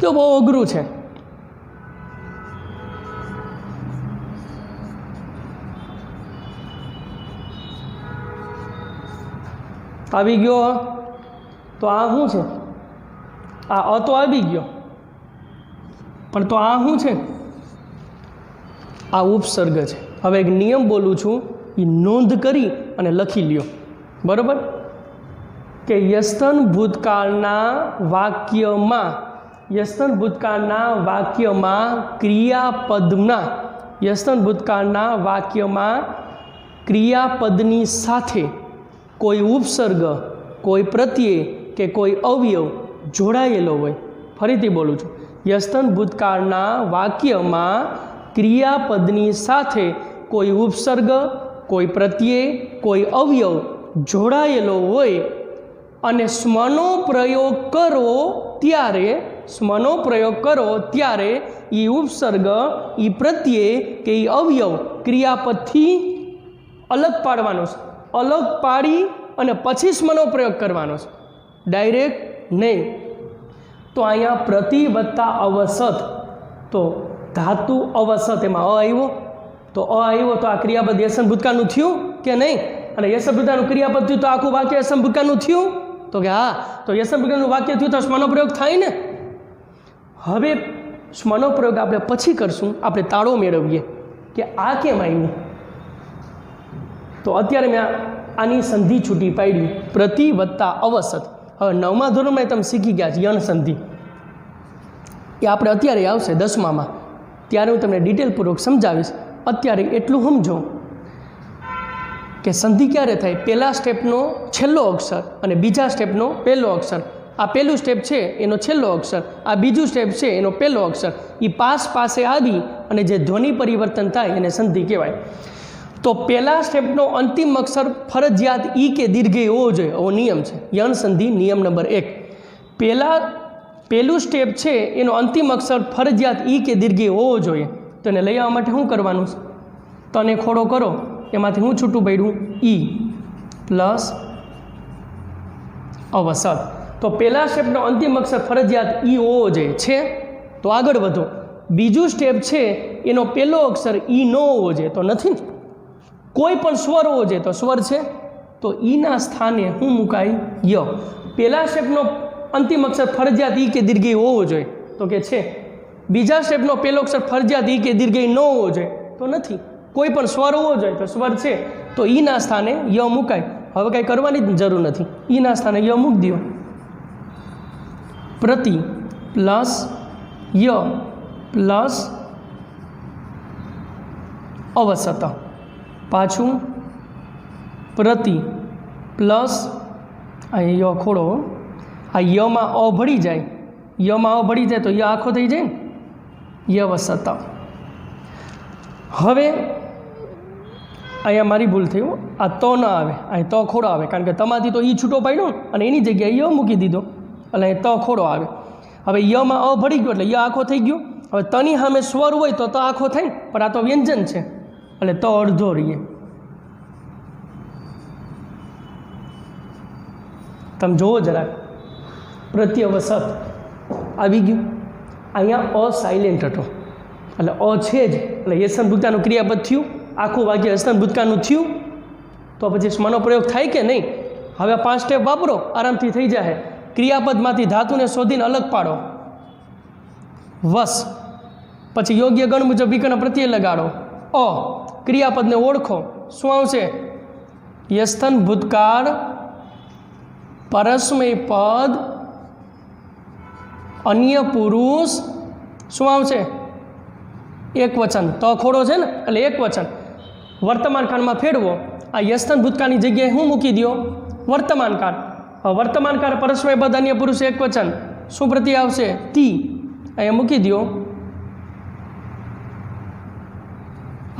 તો બહુ અઘરું છે. આવી ગયો તો આ શું છે? આ અ તો આવી ગયો, પણ તો આ શું છે? આ ઉપસર્ગ છે. હવે એક નિયમ બોલું છું, એ નોંધ કરી અને લખી લ્યો, બરાબર? કે યસ્તન ભૂતકાળના વાક્યમાં ક્રિયાપદની સાથે કોઈ ઉપસર્ગ, કોઈ પ્રત્યય કે કોઈ અવયવ જોડાયેલો હોય. ફરીથી બોલું છું, યસ્તન ભૂતકાળના વાક્યમાં ક્રિયાપદની સાથે કોઈ ઉપસર્ગ, કોઈ પ્રત્યય, કોઈ અવયવ જોડાયેલો હોય અને સ્મનો પ્રયોગ કરો ત્યારે એ ઉપસર્ગ, એ પ્રત્યય કે એ અવયવ ક્રિયાપદથી અલગ પાડવાનો છે. અલગ પાડી અને પછી સ્મનો પ્રયોગ કરવાનો છે, ડાયરેક્ટ નહીં. તો અહીંયા પ્રતિ વત્તા અવસત, તો ધાતુ અવસત એમાં આવ્યો, તો આવ્યો તો આ ક્રિયાપદ યસન ભૂતકાળનું થયું કે નહીં? અને યસન ભૂતકાળનું ક્રિયાપદ થયું તો આખું વાક્ય યસન ભૂતકાળનું થયું? તો કે હા. તો યસન ભૂતકાળનું વાક્ય થયું તો સ્મનો પ્રયોગ થાય ને. હવે સ્મનો પ્રયોગ આપણે પછી કરશું, આપણે તાળો મેળવીએ કે આ કેમ આવ્યું. તો અત્યારે મેં આની સંધિ છૂટી પાડી, પ્રતિ વત્તા અવસત. હવે 9મા ધોરણમાં તમે શીખી ગયા છે યણ સંધિ, એ આપણે અત્યારે આવશે 10મામાં, ત્યારે હું તમને ડિટેલપૂર્વક સમજાવીશ. અત્યારે એટલું સમજો કે સંધિ ક્યારે થાય? પહેલા સ્ટેપનો છેલ્લો અક્ષર અને બીજા સ્ટેપનો પહેલો અક્ષર. આ પહેલું સ્ટેપ છે એનો છેલ્લો અક્ષર, આ બીજું સ્ટેપ છે એનો પહેલો અક્ષર. એ પાસે આવી અને જે ધ્વનિ પરિવર્તન થાય એને સંધિ કહેવાય. તો પહેલા સ્ટેપનો અંતિમ અક્ષર ફરજિયાત ઈ કે દીર્ઘઈ હોવો જોઈએ, એવો નિયમ છે. યણ સંધિ નિયમ નંબર 1. પહેલું સ્ટેપ છે એનો અંતિમ અક્ષર ફરજિયાત ઈ કે દીર્ઘઈ હોવો જોઈએ. તો એને લઈ આવવા માટે શું કરવાનું છે? તને ખોડો કરો, એમાંથી હું છૂટું પડ્યું? ઈ પ્લસ અવસત. તો પહેલા સ્ટેપનો અંતિમ અક્ષર ફરજિયાત ઈ હોવો જોઈએ છે. તો આગળ વધો. બીજું સ્ટેપ છે એનો પહેલો અક્ષર ઈ ન હોવો જોઈએ, તો નથી. કોઈ પણ સ્વર હોવો જોઈએ, તો સ્વર છે. તો ઈના સ્થાને શું મુકાય? ય. પહેલા સ્ટેપનો અંતિમ અક્ષર ફરજિયાત ઈ કે દીર્ઘઈ હોવો જોઈએ, તો કે છે. બીજા સ્ટેપનો પહેલો અક્ષર ફરજિયાત ઈ કે દીર્ઘઈ ન હોવો જોઈએ, તો નથી. કોઈ પણ સ્વર હોવો જોઈએ, તો સ્વર છે. તો ઈના સ્થાને ય મુકાય. હવે કાંઈ કરવાની જ જરૂર નથી, ઈના સ્થાને ય મૂકી દો. પ્રતિ પ્લસ ય પ્લસ અવસત. પાછું પ્રતિ પ્લસ આ ય ખોડો, આ યમાં અ ભળી જાય, તો ય આખો થઈ જાય ને, યવસત. હવે અહીંયા મારી ભૂલ થયું, આ તો ન આવે, અહીં તો ખોડો આવે, કારણ કે તમાથી તો ઈ છૂટો પાડ્યો અને એની જગ્યાએ ય મૂકી દીધો, એટલે અહીં તો ખોડો આવે. હવે યમાં અ ભળી ગયો એટલે ય આખો થઈ ગયો. હવે તની સામે સ્વર હોય તો આખો થાય, પણ આ તો વ્યંજન છે એટલે તો અડધો રહીએ. તમે જુઓ જરાક, પ્રત્યવસત આવી ગયું. અહીંયા અ સાયલેન્ટ હતો એટલે અ છે જ, એટલે યસન ભૂતકાળનું ક્રિયાપદ થયું, આખું વાક્ય યસન ભૂતકાળનું થયું. તો પછી સ્મનો પ્રયોગ થાય કે નહીં? હવે 5 સ્ટેપ વાપરો, આરામથી થઈ જાય. ક્રિયાપદમાંથી ધાતુને શોધીને અલગ પાડો, વસ. પછી યોગ્ય ગણ મુજબ વિકર્ણ પ્રત્યય લગાડો. અ ક્રિયાપદને ઓળખો, શું આવશે? યસ્થન ભૂતકાળ પરસ્મય પદ અન્ય પુરુષ, શું આવશે? એક વચન. તો ખોડો છે ને એટલે એક વચન. વર્તમાન કાળમાં ફેરવો. આ યસ્થન ભૂતકાળની જગ્યાએ શું મૂકી દો? વર્તમાન કાળ. વર્તમાન કાળ પરસ્મય પદ અન્ય પુરુષ એક વચન, શું પ્રત્યય આવશે? તી. અહીંયા મૂકી દો.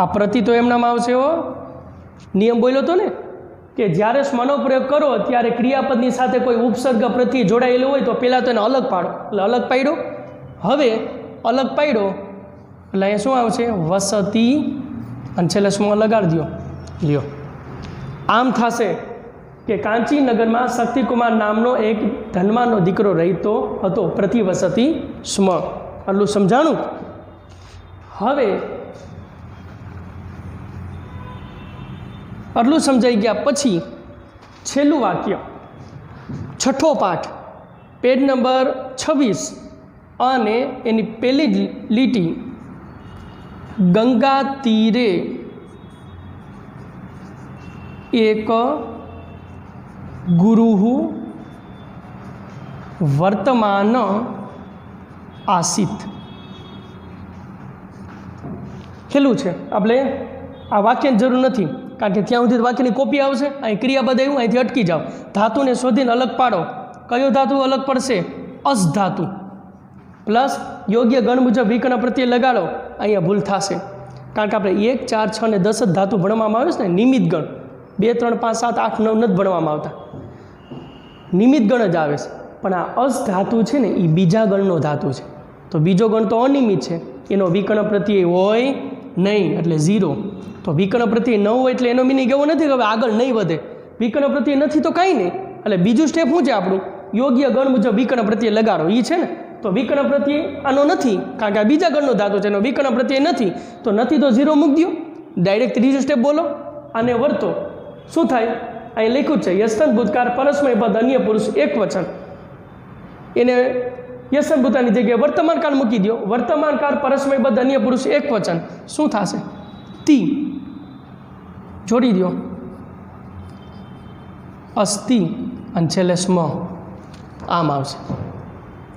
આ પ્રતિ તો એમનામાં આવશે. નિયમ બોલ્યો હતો ને કે જ્યારે સ્મનો પ્રયોગ કરો ત્યારે ક્રિયાપદની સાથે કોઈ ઉપસર્ગ પ્રત્યય જોડાયેલું હોય તો પહેલાં તો એને અલગ પાડો, એટલે અલગ પાડ્યો. હવે અલગ પાડ્યો એટલે અહીંયા શું આવશે? વસતી, અને છેલ્લે સ્મ લગાડી દો. લ્યો, આમ થશે કે કાંચીનગરમાં શક્તિકુમાર નામનો એક ધનવાનનો દીકરો રહેતો હતો, પ્રતિવસતી સ્મ. આટલું સમજાણું. હવે આટલું સમજાઈ ગયા પછી છેલ્લું વાક્ય, છઠ્ઠો પાઠ, પેજ નંબર 26 અને એની પહેલી જ લીટી, ગંગા તીરે एक गुरुः वर्तमान आसीत। ખેલું છે, આપણે આ વાક્યની જરૂર નથી, કારણ કે ત્યાં સુધી વાક્યની કોપી આવશે, અહીં ક્રિયાપદ આવ્યું, અહીંથી અટકી જાઓ, ધાતુને શોધીને અલગ પાડો, કયો ધાતુ અલગ પડશે? અસ ધાતુ, પ્લસ યોગ્ય ગણ મુજબ વિકર્ણ પ્રત્યય લગાડો, અહીંયા ભૂલ થશે, કારણ કે આપણે 1, 4, 6 અને 10 જ ધાતુ ભણવામાં આવે છે ને, નિમિત્ત ગણ 2, 3, 5, 7, 8, 9 નથી ભણવામાં આવતા, નિમિત્ત ગણ જ આવે છે, પણ આ અસ ધાતુ છે ને એ બીજા ગણનો ધાતુ છે, તો બીજો ગણ તો અનિયમિત છે, એનો વિકર્ણ પ્રત્યય હોય નહીં, એટલે 0. તો વિકર્ણ પ્રત્યય ન હોય એટલે એનો મિનિંગ એવો નથી કે હવે આગળ નહીં વધે, વિકર્ણ પ્રત્યય નથી તો કાંઈ નહીં, એટલે બીજું સ્ટેપ શું છે આપણું? યોગ્ય ગણ મુજબ વિકર્ણ પ્રત્યય લગાડો, એ છે ને, તો વિકર્ણ પ્રત્યય આનો નથી, કારણ કે આ બીજા ગણનો ધાતુ છે, એનો વિકર્ણ પ્રત્યય નથી, તો નથી તો 0 મૂકી દો, ડાયરેક્ટ ત્રીજો સ્ટેપ બોલો, આને વર્તો, શું થાય? અહીં લખ્યું છે યસ્તન ભૂતકાળ પરસ્મય પદ અન્ય પુરુષ એક વચન, એને યસ્તન ભૂતાની જગ્યાએ વર્તમાન કાળ મૂકી દો, વર્તમાન કાળ પરસ્મય પદ અન્ય પુરુષ એક વચન, શું થશે? તી જોડી દો, અસ્થિ અને છેલ્લે સ્મ, આમ આવશે,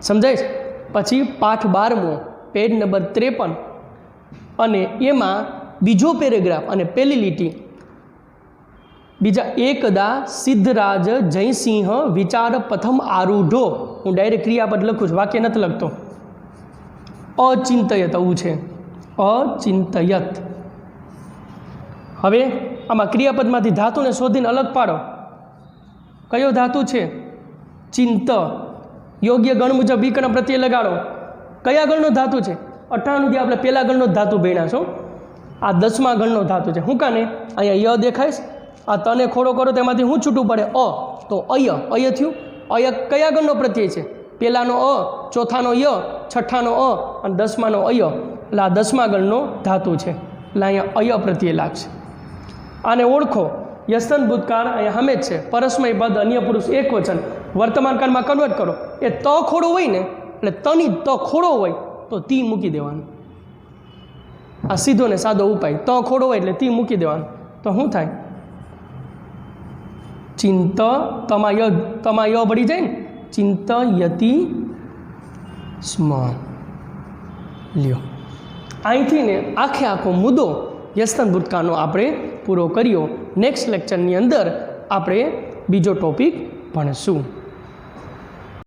સમજાય છે? પછી પાઠ 12મો, પેજ નંબર 53, અને એમાં બીજો પેરેગ્રાફ અને પહેલી લીટી, બીજા એકદા સિદ્ધરાજ જયસિંહ વિચાર પ્રથમ આરૂઢો, હું ડાયરેક્ટ ક્રિયાપદ લખું છું, વાક્ય નથી લખતો, અચિંતયત આવું છે, અચિંતયત. હવે આમાં ક્રિયાપદમાંથી ધાતુને શોધીને અલગ પાડો, કયો ધાતુ છે? ચિંત, યોગ્ય ગણ મુજબ વિકર્ણ પ્રત્યય લગાડો, કયા ગણનો ધાતુ છે? 98 જે આપણે પહેલા ગણનો ધાતુ ભણ્યા છો, આ 10મા ગણનો ધાતુ છે, શું કાને? અહીંયા ય દેખાય, આ તને ખોડો કરો તેમાંથી શું છૂટું પડે? અ, તો અય થયું, અય કયા ગણનો પ્રત્યય છે? પહેલાનો અ, ચોથાનો ય, છઠ્ઠાનો અ અને 10માનો અય, એટલે આ 10મા ગણનો ધાતુ છે, એટલે અહીંયા અય પ્રત્યય લાગશે. આને ઓળખો, યસ્તન ભૂતકાળ અહીંયા હમે જ છે, પરસ્મય પદ અન્ય પુરુષ એક વચન, વર્તમાન કાળમાં કન્વર્ટ કરો, એ ત ખોડો હોય ને, એટલે તની ત ખોડો હોય તો તી મૂકી દેવાનું, આ સીધો ને સાદો ઉપાય, ત ખોડો હોય એટલે તી મૂકી દેવાનું, તો શું થાય? ચિંત, તમા ય ભળી જાય ને, ચિંતયતિ સ્મ. લ્યો, અહીંથી ને આખો મુદ્દો યસ્તન ભૂતકાળનો આપણે પૂરો કર્યો. નેક્સ્ટ લેક્ચરની અંદર આપણે બીજો ટોપિક ભણીશું.